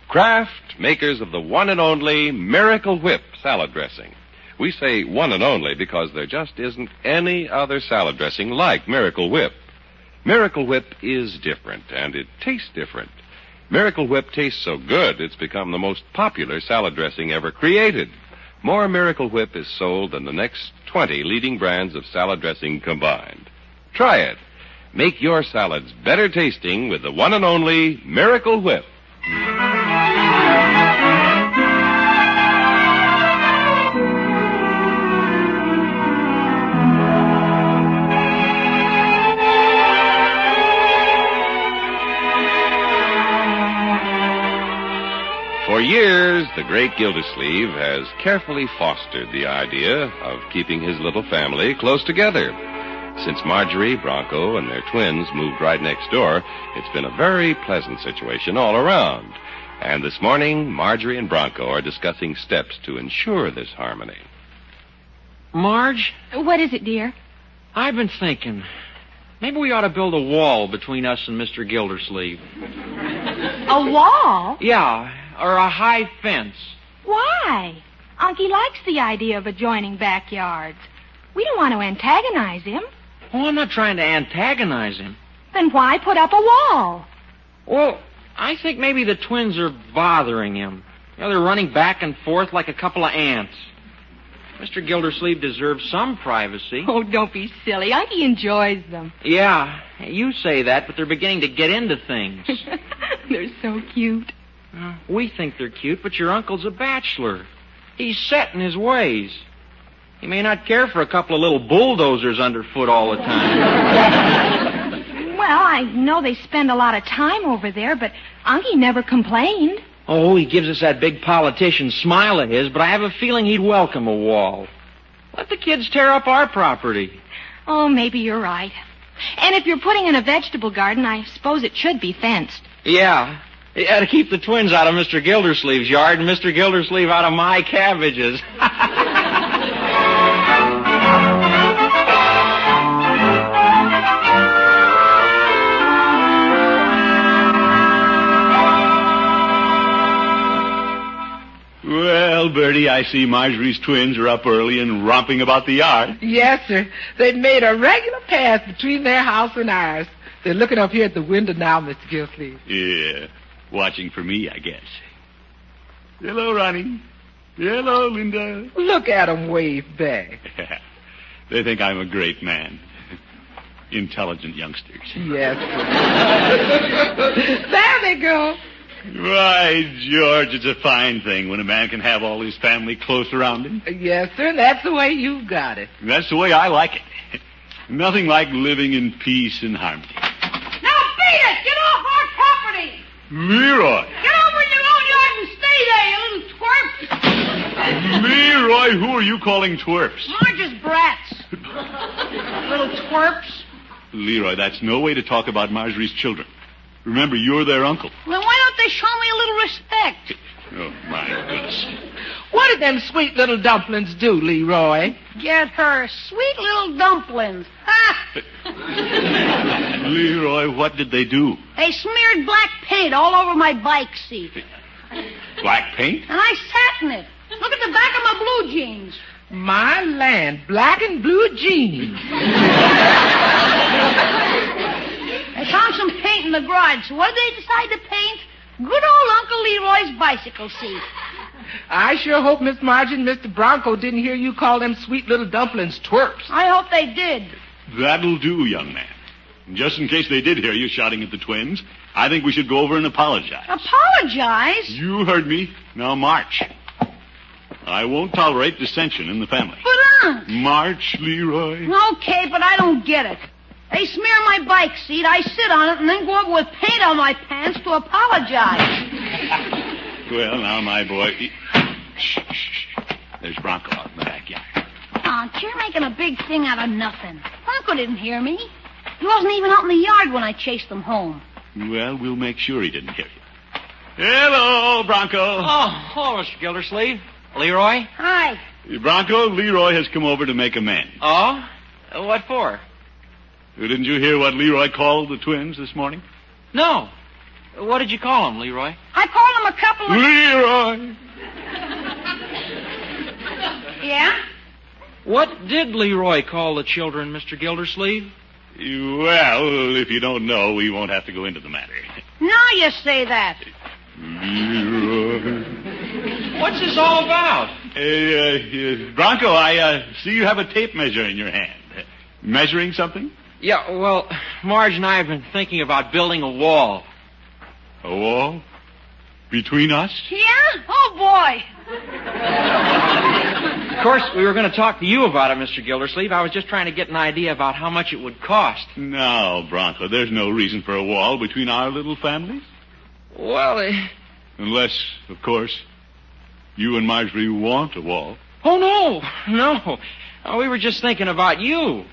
Kraft, makers of the one and only Miracle Whip salad dressing. We say one and only because there just isn't any other salad dressing like Miracle Whip. Miracle Whip is different, and it tastes different. Miracle Whip tastes so good, it's become the most popular salad dressing ever created. More Miracle Whip is sold than the next 20 leading brands of salad dressing combined. Try it. Make your salads better tasting with the one and only Miracle Whip. For years, the Great Gildersleeve has carefully fostered the idea of keeping his little family close together. Since Marjorie, Bronco, and their twins moved right next door, it's been a very pleasant situation all around. And this morning, Marjorie and Bronco are discussing steps to ensure this harmony. Marge? What is it, dear? I've been thinking. Maybe we ought to build a wall between us and Mr. Gildersleeve. A wall? Yeah, or a high fence. Why? Unky likes the idea of adjoining backyards. We don't want to antagonize him. Oh, I'm not trying to antagonize him. Then why put up a wall? Well, I think maybe the twins are bothering him. You know, they're running back and forth like a couple of ants. Mr. Gildersleeve deserves some privacy. Oh, don't be silly. Unky enjoys them. Yeah, you say that, but they're beginning to get into things. They're so cute. We think they're cute, but your uncle's a bachelor. He's set in his ways. He may not care for a couple of little bulldozers underfoot all the time. Well, I know they spend a lot of time over there, but Unky never complained. Oh, he gives us that big politician smile of his, but I have a feeling he'd welcome a wall. Let the kids tear up our property. Oh, maybe you're right. And if you're putting in a vegetable garden, I suppose it should be fenced. Yeah. To keep the twins out of Mr. Gildersleeve's yard and Mr. Gildersleeve out of my cabbages. Well, Bertie, I see Marjorie's twins are up early and romping about the yard. Yes, sir. They've made a regular path between their house and ours. They're looking up here at the window now, Mr. Gildersleeve. Yeah, watching for me, I guess. Hello, Ronnie. Hello, Linda. Look at 'em wave back. They think I'm a great man. Intelligent youngsters. Yes, sir. There they go. Why, George, it's a fine thing when a man can have all his family close around him. Yes, sir. That's the way you've got it. That's the way I like it. Nothing like living in peace and harmony. Now beat it! Get off our property! Leroy! Get over in your own yard and stay there, you little twerp! Leroy, who are you calling twerps? Marge's brats. Little twerps. Leroy, that's no way to talk about Marjorie's children. Remember, you're their uncle. Then why don't they show me a little respect? Oh, my goodness. What did them sweet little dumplings do, Leroy? Get her sweet little dumplings. Ha! Leroy, what did they do? They smeared black paint all over my bike seat. Black paint? And I sat in it. Look at the back of my blue jeans. My land, black and blue jeans. I found some paint in the garage. So what did they decide to paint? Good old Uncle Leroy's bicycle seat. I sure hope Miss Margie and Mr. Bronco didn't hear you call them sweet little dumplings twerps. I hope they did. That'll do, young man. Just in case they did hear you shouting at the twins, I think we should go over and apologize. Apologize? You heard me. Now march. I won't tolerate dissension in the family. But, March, Leroy. Okay, but I don't get it. They smear my bike seat, I sit on it, and then go over with paint on my pants to apologize. Well, now, my boy. Shh. There's Bronco out in the backyard. Oh, you're making a big thing out of nothing. Bronco didn't hear me. He wasn't even out in the yard when I chased him home. Well, we'll make sure he didn't hear you. Hello, Bronco. Oh, hello, Mr. Gildersleeve. Leroy? Hi. Bronco, Leroy has come over to make amends. Oh? What for? Didn't you hear what Leroy called the twins this morning? No. What did you call them, Leroy? I called him a couple of... Leroy! Yeah? What did Leroy call the children, Mr. Gildersleeve? Well, if you don't know, we won't have to go into the matter. Now you say that. Leroy. What's this all about? Bronco, I see you have a tape measure in your hand. Measuring something? Yeah, well, Marge and I have been thinking about building a wall. A wall? Between us? Yeah? Oh, boy. Of course, we were going to talk to you about it, Mr. Gildersleeve. I was just trying to get an idea about how much it would cost. No, Bronco, there's no reason for a wall between our little families. Well, Unless, of course, you and Marjorie want a wall. Oh, no. We were just thinking about you.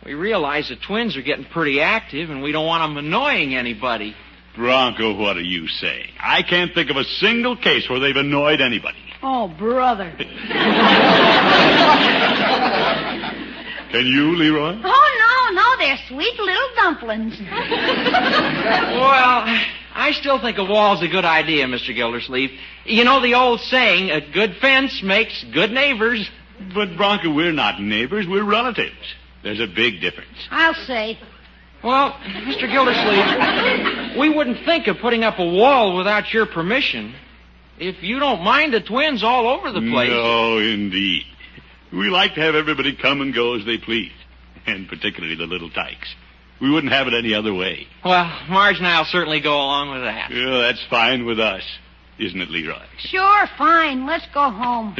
We realize the twins are getting pretty active, and we don't want them annoying anybody. Bronco, what are you saying? I can't think of a single case where they've annoyed anybody. Oh, brother. Can you, Leroy? Oh, no, they're sweet little dumplings. Well, I still think a wall's a good idea, Mr. Gildersleeve. You know the old saying, a good fence makes good neighbors. But, Bronco, we're not neighbors, we're relatives. There's a big difference. I'll say. Well, Mr. Gildersleeve, we wouldn't think of putting up a wall without your permission. If you don't mind the twins all over the place. No, indeed. We like to have everybody come and go as they please, and particularly the little tykes. We wouldn't have it any other way. Well, Marge and I'll certainly go along with that. Yeah, that's fine with us, isn't it, Leroy? Sure, fine. Let's go home.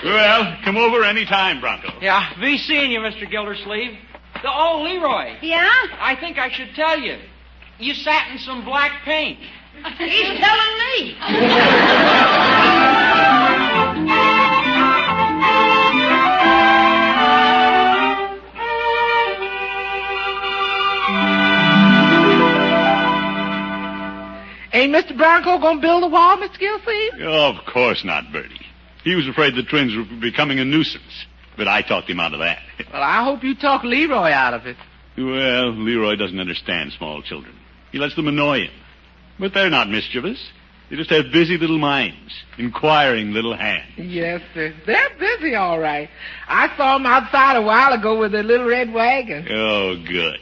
Well, come over any time, Bronco. Yeah, be seeing you, Mr. Gildersleeve. Oh, Leroy. Yeah? I think I should tell you. You sat in some black paint. He's telling me. Ain't Mr. Bronco going to build a wall, Mr. Gildersleeve? Oh, of course not, Bertie. He was afraid the twins were becoming a nuisance, but I talked him out of that. Well, I hope you talk Leroy out of it. Well, Leroy doesn't understand small children. He lets them annoy him. But they're not mischievous. They just have busy little minds, inquiring little hands. Yes, sir. They're busy, all right. I saw them outside a while ago with their little red wagon. Oh, good.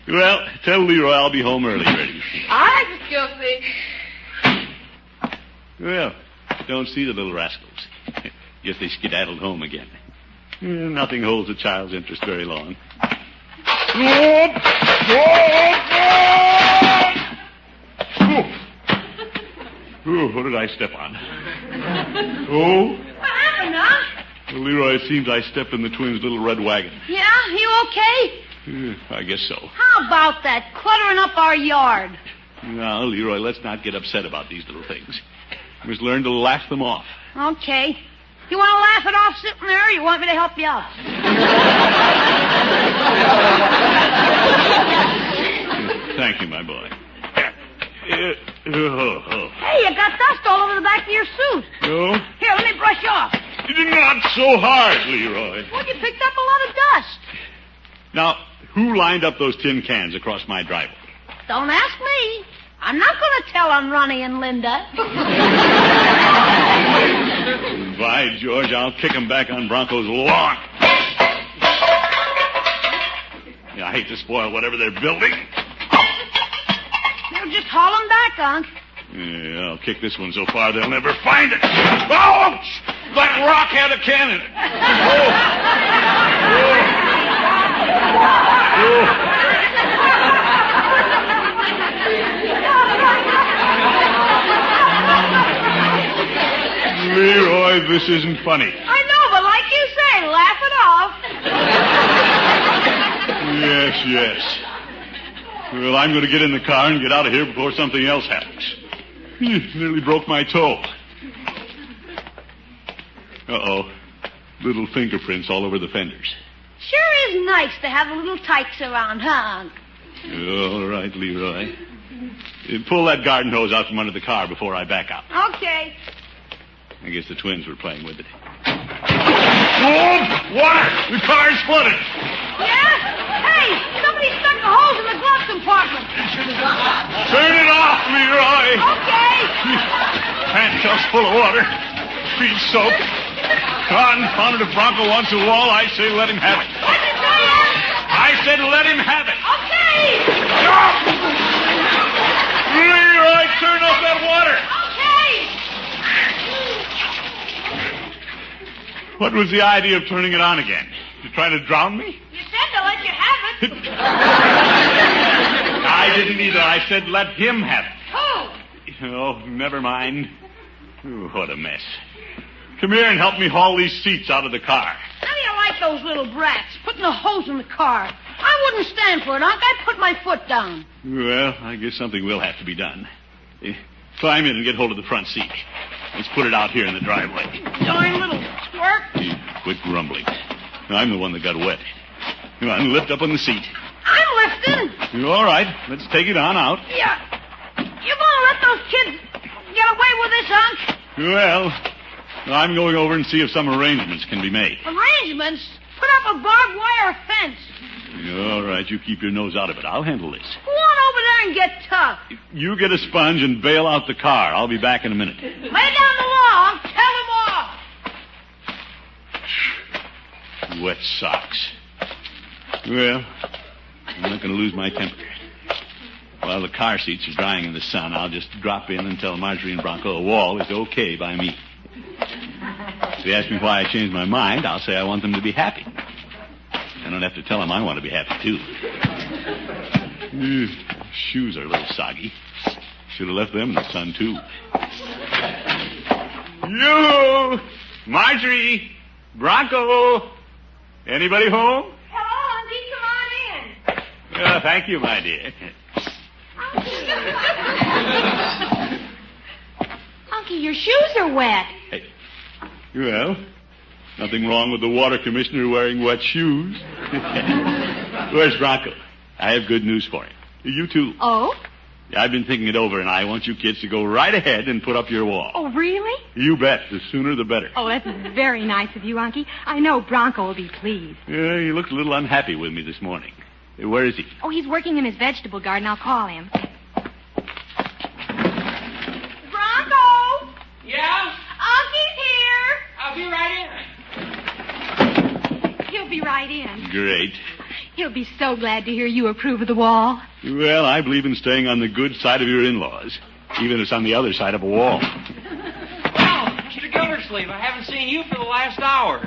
Well, tell Leroy I'll be home early, Bertie. All right, Mr. Gildersleeve. Well, don't see the little rascals. Guess they skedaddled home again. Nothing holds a child's interest very long. Oh, what did I step on? Oh? What happened, huh? Well, Leroy, it seems I stepped in the twins' little red wagon. Yeah? You okay? I guess so. How about that? Cluttering up our yard. Now, Leroy, let's not get upset about these little things. We must learn to laugh them off. Okay. You want to laugh it off sitting there, or you want me to help you out? Thank you, my boy. Hey, you got dust all over the back of your suit. No? Here, let me brush you off. Not so hard, Leroy. Well, you picked up a lot of dust. Now, who lined up those tin cans across my driveway? Don't ask me. I'm not going to tell on Ronnie and Linda. By George, I'll kick them back on Bronco's lawn. Yeah, I hate to spoil whatever they're building. They'll just haul them back, Unc. Yeah, I'll kick this one so far they'll never find it. Ouch! That rock had a cannon. Leroy, this isn't funny. I know, but like you say, laugh it off. Yes. Well, I'm going to get in the car and get out of here before something else happens. Nearly broke my toe. Uh-oh. Little fingerprints all over the fenders. Sure is nice to have the little tykes around, huh, Unc? All right, Leroy. Pull that garden hose out from under the car before I back out. Okay. I guess the twins were playing with it. Oh, water! The car's flooded! Yeah? Hey, somebody stuck a hose in the glove compartment. Turn it off, Leroy. Okay. Handcuffs full of water. Feet soaked. Confounded if Bronco wants a wall, I say let him have it. What'd you say, Ed? I said let him have it. Okay. Leroy, turn off that water. Okay. What was the idea of turning it on again? You trying to drown me? You said to let you have it. I didn't either. I said let him have it. Who? Oh, never mind. Ooh, what a mess. Come here and help me haul these seats out of the car. How do you like those little brats putting a hose in the car? I wouldn't stand for it, Unc. I'd put my foot down. Well, I guess something will have to be done. Climb in and get hold of the front seat. Let's put it out here in the driveway. Darn little twerp. Quit grumbling. I'm the one that got wet. Come on, lift up on the seat. I'm lifting. All right, let's take it on out. Yeah. You gonna let those kids get away with this, Unc? Well, I'm going over and see if some arrangements can be made. Arrangements? Put up a barbed wire fence. All right, you keep your nose out of it. I'll handle this. Go on over there and get tough. You get a sponge and bail out the car. I'll be back in a minute. Lay down the law, Unc. Tell them off. Wet socks. Well, I'm not going to lose my temper. While the car seats are drying in the sun, I'll just drop in and tell Marjorie and Bronco a wall is okay by me. If they ask me why I changed my mind, I'll say I want them to be happy. I don't have to tell them I want to be happy, too. Shoes are a little soggy. Should have left them in the sun, too. You! Marjorie! Bronco! Anybody home? Hello, Auntie. Come on in. Thank you, my dear. Unky, your shoes are wet. Hey. Well, nothing wrong with the water commissioner wearing wet shoes. Where's Bronco? I have good news for him. You too. Oh? I've been thinking it over, and I want you kids to go right ahead and put up your wall. Oh, really? You bet. The sooner the better. Oh, that's very nice of you, Unky. I know Bronco will be pleased. Yeah, he looked a little unhappy with me this morning. Where is he? Oh, he's working in his vegetable garden. I'll call him. Bronco! Yeah? Unky's here. I'll be right in. He'll be right in. Great. He'll be so glad to hear you approve of the wall. Well, I believe in staying on the good side of your in-laws, even if it's on the other side of a wall. Oh, Mr. Gildersleeve, I haven't seen you for the last hour.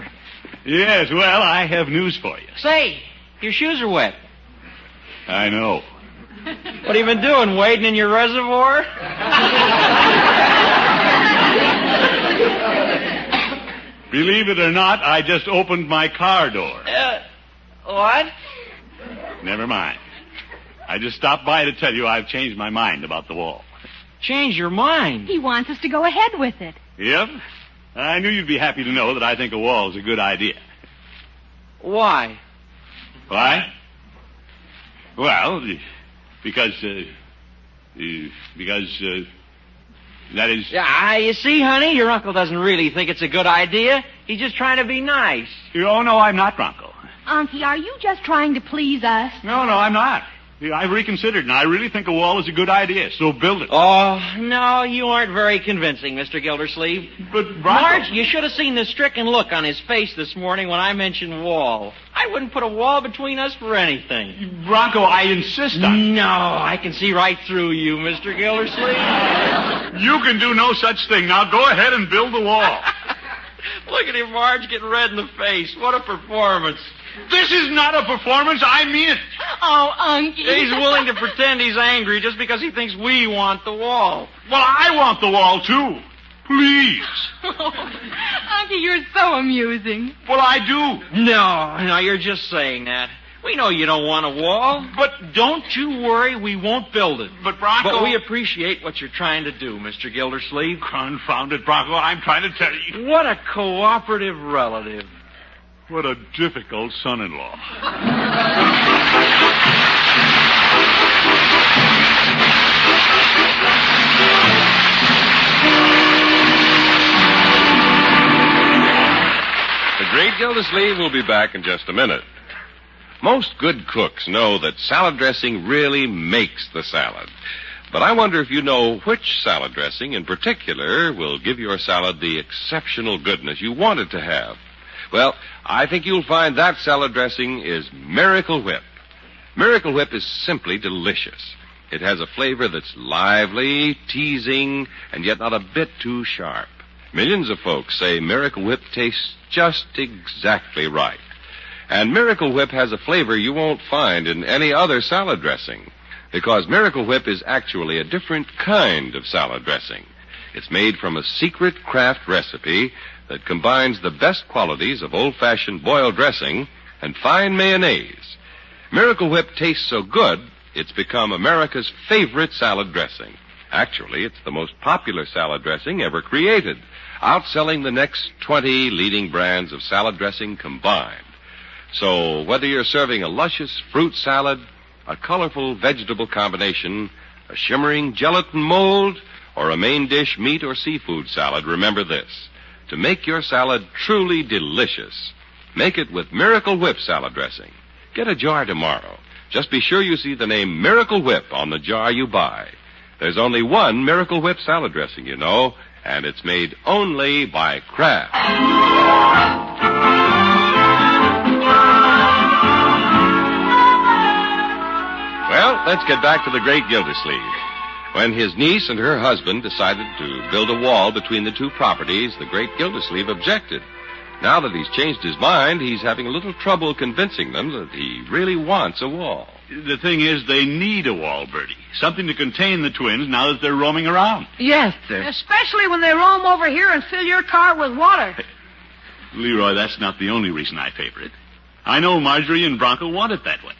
Yes, well, I have news for you. Say, your shoes are wet. I know. What have you been doing, wading in your reservoir? Believe it or not, I just opened my car door. What? Never mind. I just stopped by to tell you I've changed my mind about the wall. Change your mind? He wants us to go ahead with it. Yep. I knew you'd be happy to know that I think a wall is a good idea. Why? Why? Well, because that is... Yeah, you see, honey, your uncle doesn't really think it's a good idea. He's just trying to be nice. Oh, no, I'm not, Bronco. Unky, are you just trying to please us? No, I'm not. I've reconsidered, and I really think a wall is a good idea, so build it. Oh, no, you aren't very convincing, Mr. Gildersleeve. But, Bronco... Marge, you should have seen the stricken look on his face this morning when I mentioned wall. I wouldn't put a wall between us for anything. Bronco, I insist on... No, I can see right through you, Mr. Gildersleeve. You can do no such thing. Now go ahead and build the wall. Look at him, Marge, getting red in the face. What a performance. This is not a performance. I mean it. Oh, Unky. He's willing to pretend he's angry just because he thinks we want the wall. Well, I want the wall, too. Please. Unky, you're so amusing. Well, I do. No, you're just saying that. We know you don't want a wall. But don't you worry, we won't build it. But, Bronco... But we appreciate what you're trying to do, Mr. Gildersleeve. Confound it, Bronco. I'm trying to tell you. What a cooperative relative. What a difficult son-in-law. The Great Gildersleeve will be back in just a minute. Most good cooks know that salad dressing really makes the salad. But I wonder if you know which salad dressing in particular will give your salad the exceptional goodness you want it to have. Well, I think you'll find that salad dressing is Miracle Whip. Miracle Whip is simply delicious. It has a flavor that's lively, teasing, and yet not a bit too sharp. Millions of folks say Miracle Whip tastes just exactly right. And Miracle Whip has a flavor you won't find in any other salad dressing, because Miracle Whip is actually a different kind of salad dressing. It's made from a secret craft recipe that combines the best qualities of old-fashioned boiled dressing and fine mayonnaise. Miracle Whip tastes so good, it's become America's favorite salad dressing. Actually, it's the most popular salad dressing ever created, outselling the next 20 leading brands of salad dressing combined. So whether you're serving a luscious fruit salad, a colorful vegetable combination, a shimmering gelatin mold, or a main dish meat or seafood salad, remember this. To make your salad truly delicious, make it with Miracle Whip salad dressing. Get a jar tomorrow. Just be sure you see the name Miracle Whip on the jar you buy. There's only one Miracle Whip salad dressing, you know, and it's made only by Kraft. Well, let's get back to the great Gildersleeve. When his niece and her husband decided to build a wall between the two properties, the great Gildersleeve objected. Now that he's changed his mind, he's having a little trouble convincing them that he really wants a wall. The thing is, they need a wall, Bertie. Something to contain the twins now that they're roaming around. Yes, sir. Especially when they roam over here and fill your car with water. Leroy, that's not the only reason I favor it. I know Marjorie and Bronco want it that way.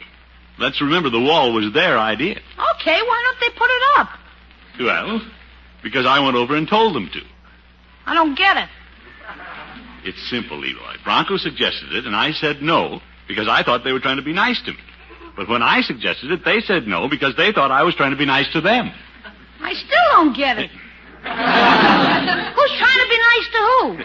Let's remember the wall was their idea. Okay, why don't they put it up? Well, because I went over and told them to. I don't get it. It's simple, Leroy. Bronco suggested it, and I said no, because I thought they were trying to be nice to me. But when I suggested it, they said no, because they thought I was trying to be nice to them. I still don't get it. Who's trying to be nice to who?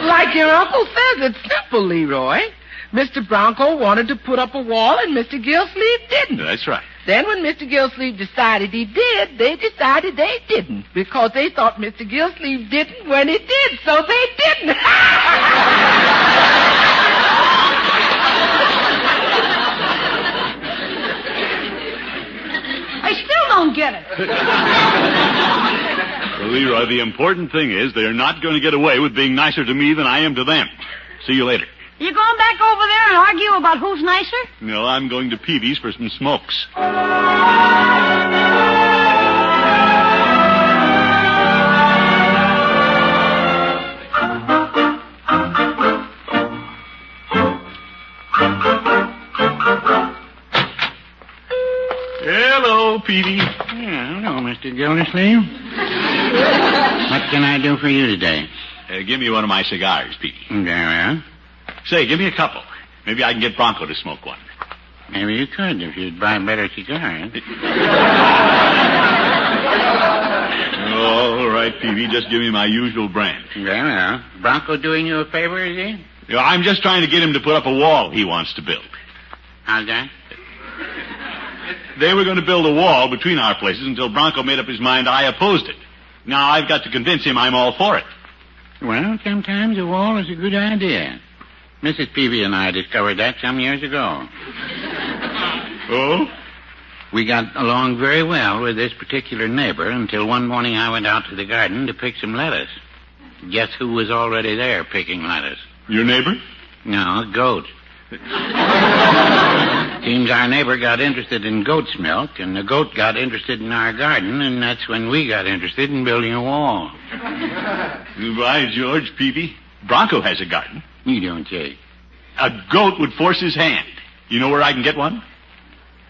Like your uncle says, it's simple, Leroy. Mr. Bronco wanted to put up a wall, and Mr. Gildersleeve didn't. That's right. Then when Mr. Gildersleeve decided he did, they decided they didn't, because they thought Mr. Gildersleeve didn't when he did, so they didn't. I still don't get it. Well, Leroy, the important thing is they're not going to get away with being nicer to me than I am to them. See you later. You going back over there and argue about who's nicer? No, I'm going to Peavy's for some smokes. Hello, Peavy. Hello, Mr. Gildersleeve. What can I do for you today? Give me one of my cigars, Peavy. Very well. Say, give me a couple. Maybe I can get Bronco to smoke one. Maybe you could if you'd buy better cigars. All right, Peavy, just give me my usual brand. Very well. Bronco doing you a favor, is he? I'm just trying to get him to put up a wall he wants to build. How's that? They were going to build a wall between our places until Bronco made up his mind I opposed it. Now I've got to convince him I'm all for it. Well, sometimes a wall is a good idea. Mrs. Peavy and I discovered that some years ago. Oh? We got along very well with this particular neighbor until one morning I went out to the garden to pick some lettuce. Guess who was already there picking lettuce? Your neighbor? No, a goat. Seems our neighbor got interested in goat's milk, and the goat got interested in our garden, and that's when we got interested in building a wall. By George, Peavy, Bronco has a garden. You don't say. A goat would force his hand. You know where I can get one?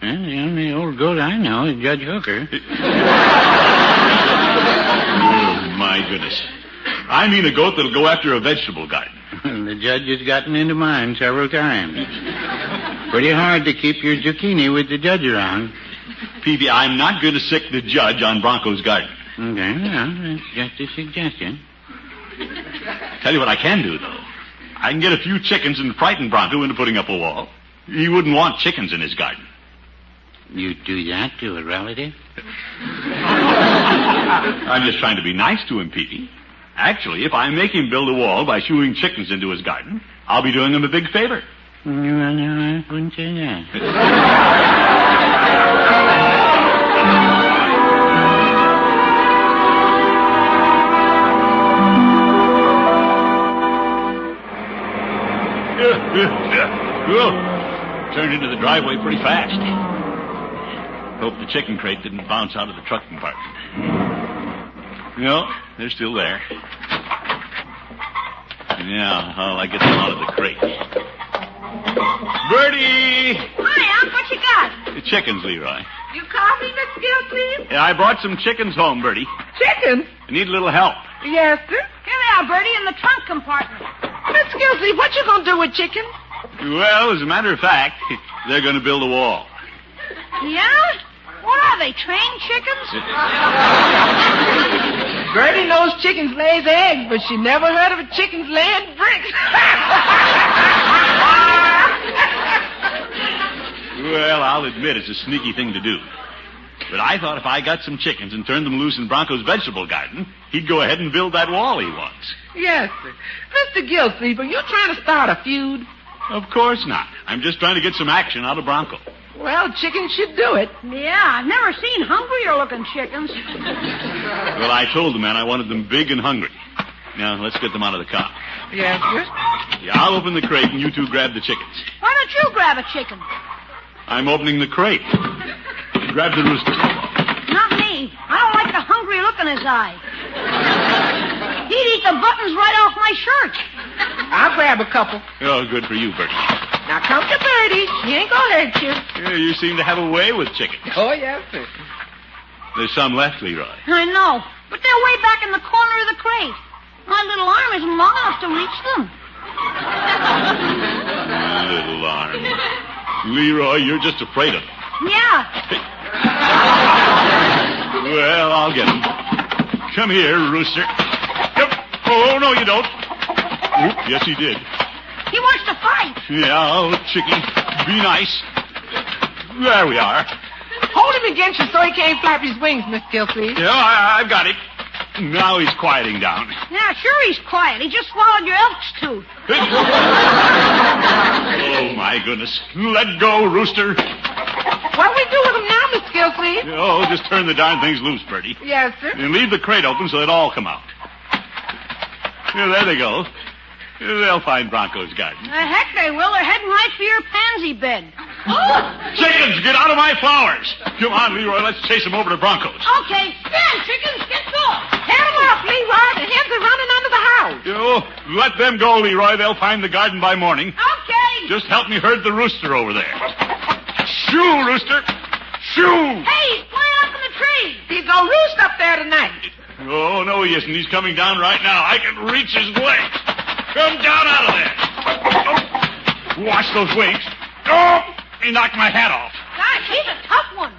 Well, the only old goat I know is Judge Hooker. Oh, my goodness. I mean a goat that'll go after a vegetable garden. The judge has gotten into mine several times. Pretty hard to keep your zucchini with the judge around. Peavy, I'm not going to sick the judge on Bronco's garden. Okay, well, that's just a suggestion. Tell you what I can do, though. I can get a few chickens and frighten Bronco into putting up a wall. He wouldn't want chickens in his garden. You do that to a relative? I'm just trying to be nice to him, Peavy. Actually, if I make him build a wall by shooing chickens into his garden, I'll be doing him a big favor. No, I wouldn't say that. Well, turned into the driveway pretty fast. Hope the chicken crate didn't bounce out of the truck compartment. No, they're still there. Now, how'll I get them out of the crate? Bertie! Hi, Unc. What you got? The chickens, Leroy. You call me, Miss Gildersleeve? Yeah, I brought some chickens home, Bertie. Chickens? I need a little help. Yes, sir. Here they are, Bertie, in the trunk compartment. Miss Gildersleeve, what you gonna do with chickens? Well, as a matter of fact, they're going to build a wall. Yeah? What are they, trained chickens? Bertie knows chickens lays eggs, but she never heard of a chicken's laying bricks. Well, I'll admit it's a sneaky thing to do. But I thought if I got some chickens and turned them loose in Bronco's vegetable garden, he'd go ahead and build that wall he wants. Yes, sir. Mr. Gildersleeve, are you trying to start a feud? Of course not. I'm just trying to get some action out of Bronco. Well, chickens should do it. Yeah, I've never seen hungrier-looking chickens. Well, I told the man I wanted them big and hungry. Now, let's get them out of the car. Yes, sir. Yeah, I'll open the crate and you two grab the chickens. Why don't you grab a chicken? I'm opening the crate. Grab the rooster. Not me. I don't like the hungry look in his eye. He'd eat the buttons right off my shirt. I'll grab a couple. Oh, good for you, Bertie. Now come to Bertie. He ain't gonna hurt you. Yeah, you seem to have a way with chickens. Oh, yes, sir. There's some left, Leroy. I know, but they're way back in the corner of the crate. My little arm isn't long enough to reach them. Little arm. Leroy, you're just afraid of them. Yeah. Well, I'll get him. Come here, rooster. Yep. Oh, no, you don't. Oop, yes, he did. He wants to fight. Yeah, oh, Chicky. Be nice. There we are. Hold him against you so he can't flap his wings, Miss Gildersleeve. Yeah, I've got it. Now he's quieting down. Yeah, sure he's quiet. He just swallowed your elk's tooth. Oh, my goodness. Let go, rooster. What do we do with him now, Miss Gildersleeve? Oh, just turn the darn things loose, Bertie. Yes, sir. And leave the crate open so they'll all come out. Yeah, there they go. They'll find Bronco's garden. The heck they will. They're heading right for your pansy bed. Chickens, get out of my flowers. Come on, Leroy, let's chase them over to Bronco's. Okay, stand, chickens. Get going. Head them off, Leroy. The hens are running under the house. Oh, let them go, Leroy. They'll find the garden by morning. Okay. Just help me herd the rooster over there. Shoo, rooster. Shoo. Hey, he's flying up in the tree. He's gonna roost up there tonight. Oh, no, he isn't. He's coming down right now. I can reach his legs. Come down out of there. Oh, watch those wings. Oh, he knocked my hat off. Gosh, he's a tough one.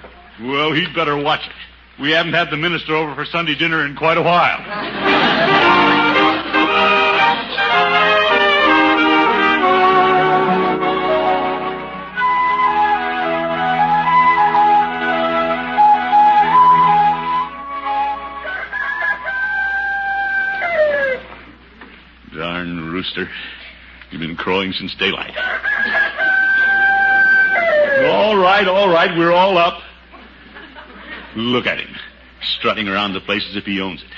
Well, he'd better watch it. We haven't had the minister over for Sunday dinner in quite a while. Darn rooster. You've been crowing since daylight. All right, we're all up. Look at him, strutting around the place as if he owns it.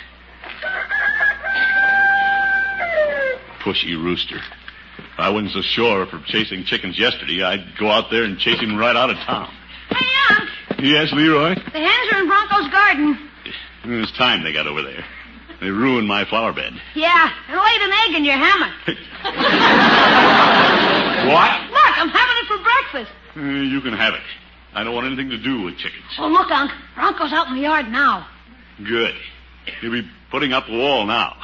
Pushy rooster. If I wasn't so sure for chasing chickens yesterday, I'd go out there and chase him right out of town. Hey, Unc. Yes, Leroy? The hens are in Bronco's garden. It's time they got over there. They ruined my flower bed. Yeah, and laid an egg in your hammock. What? Look, I'm having it for breakfast. You can have it. I don't want anything to do with chickens. Oh, look, Unc. Bronco's out in the yard now. Good. He'll be putting up the wall now.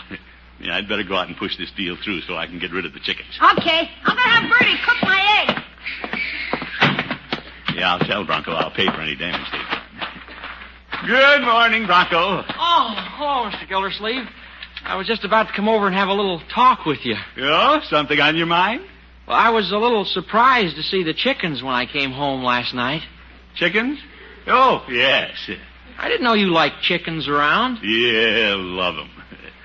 Yeah, I'd better go out and push this deal through so I can get rid of the chickens. Okay. I'm going to have Bertie cook my egg. Yeah, I'll tell Bronco I'll pay for any damage they've done. Good morning, Bronco. Oh, hello, Mr. Gildersleeve. I was just about to come over and have a little talk with you. Oh, something on your mind? Well, I was a little surprised to see the chickens when I came home last night. Chickens? Oh, yes. I didn't know you liked chickens around. Yeah, love them.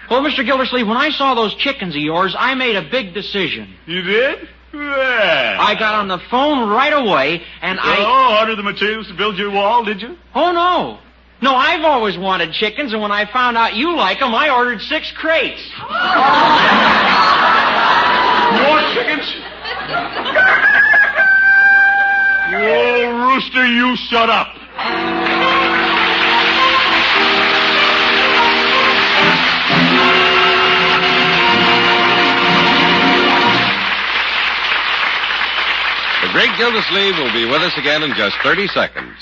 Well, Mr. Gildersleeve, when I saw those chickens of yours, I made a big decision. You did? Well. I got on the phone right away, and ordered the materials to build your wall, did you? Oh, no. No, I've always wanted chickens, and when I found out you like them, I ordered 6 crates. More chickens? Oh, Rooster, you shut up. The great Gildersleeve will be with us again in just 30 seconds.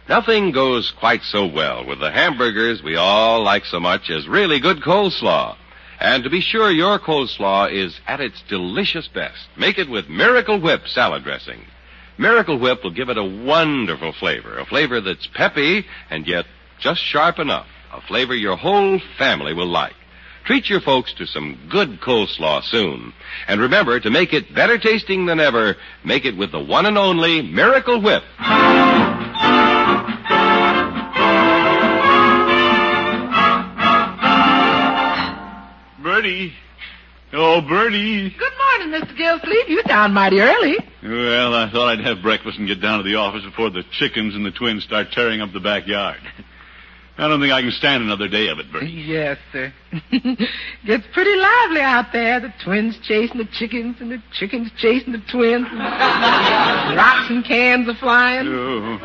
Nothing goes quite so well with the hamburgers we all like so much as really good coleslaw. And to be sure your coleslaw is at its delicious best, make it with Miracle Whip salad dressing. Miracle Whip will give it a wonderful flavor, a flavor that's peppy and yet just sharp enough, a flavor your whole family will like. Treat your folks to some good coleslaw soon. And remember, to make it better tasting than ever, make it with the one and only Miracle Whip. Bertie. Oh, Bertie. Good morning, Mr. Gildersleeve. You sound mighty early. Well, I thought I'd have breakfast and get down to the office before the chickens and the twins start tearing up the backyard. I don't think I can stand another day of it, Bertie. Yes, sir. Gets pretty lively out there. The twins chasing the chickens and the chickens chasing the twins. Rocks and cans are flying. Oh,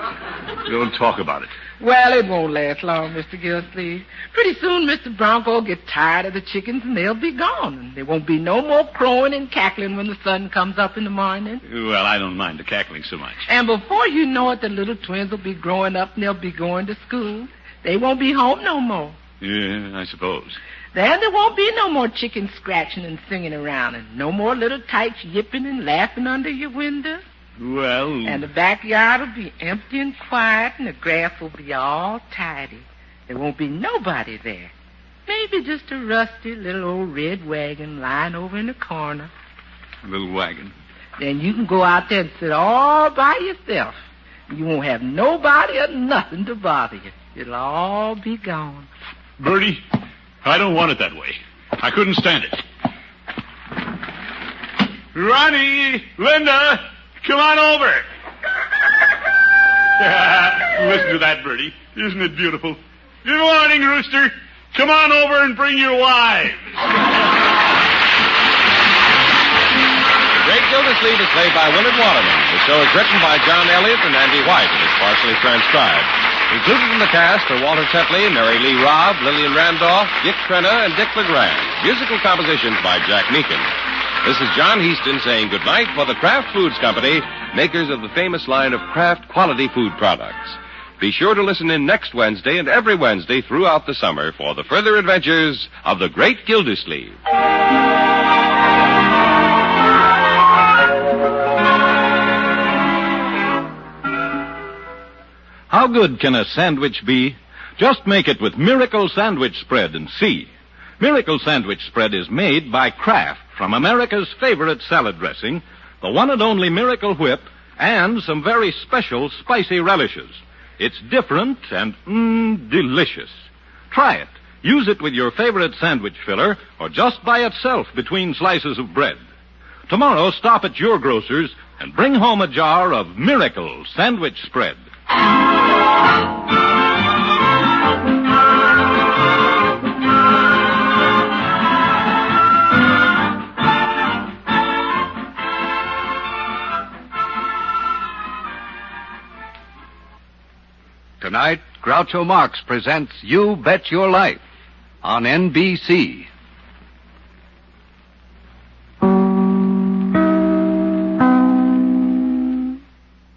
don't talk about it. Well, it won't last long, Mr. Gildersleeve. Pretty soon Mr. Bronco will get tired of the chickens and they'll be gone. And there won't be no more crowing and cackling when the sun comes up in the morning. Well, I don't mind the cackling so much. And before you know it, the little twins will be growing up and they'll be going to school. They won't be home no more. Yeah, I suppose. Then there won't be no more chickens scratching and singing around and no more little types yipping and laughing under your window. Well... And the backyard will be empty and quiet and the grass will be all tidy. There won't be nobody there. Maybe just a rusty little old red wagon lying over in the corner. A little wagon. Then you can go out there and sit all by yourself. You won't have nobody or nothing to bother you. It'll all be gone. Bertie, I don't want it that way. I couldn't stand it. Ronnie, Linda, come on over. Listen to that, Bertie. Isn't it beautiful? Good morning, Rooster. Come on over and bring your wives. The Great Gildersleeve is played by Willard Waterman. The show is written by John Elliott and Andy White and is partially transcribed. Included in the cast are Walter Tetley, Mary Lee Robb, Lillian Randolph, Dick Crenna, and Dick LeGrand. Musical compositions by Jack Meakin. This is John Heaston saying goodnight for the Kraft Foods Company, makers of the famous line of Kraft quality food products. Be sure to listen in next Wednesday and every Wednesday throughout the summer for the further adventures of the Great Gildersleeve. How good can a sandwich be? Just make it with Miracle Sandwich Spread and see. Miracle Sandwich Spread is made by Kraft from America's favorite salad dressing, the one and only Miracle Whip, and some very special spicy relishes. It's different and delicious. Try it. Use it with your favorite sandwich filler or just by itself between slices of bread. Tomorrow, stop at your grocer's and bring home a jar of Miracle Sandwich Spread. Tonight, Groucho Marx presents You Bet Your Life on NBC.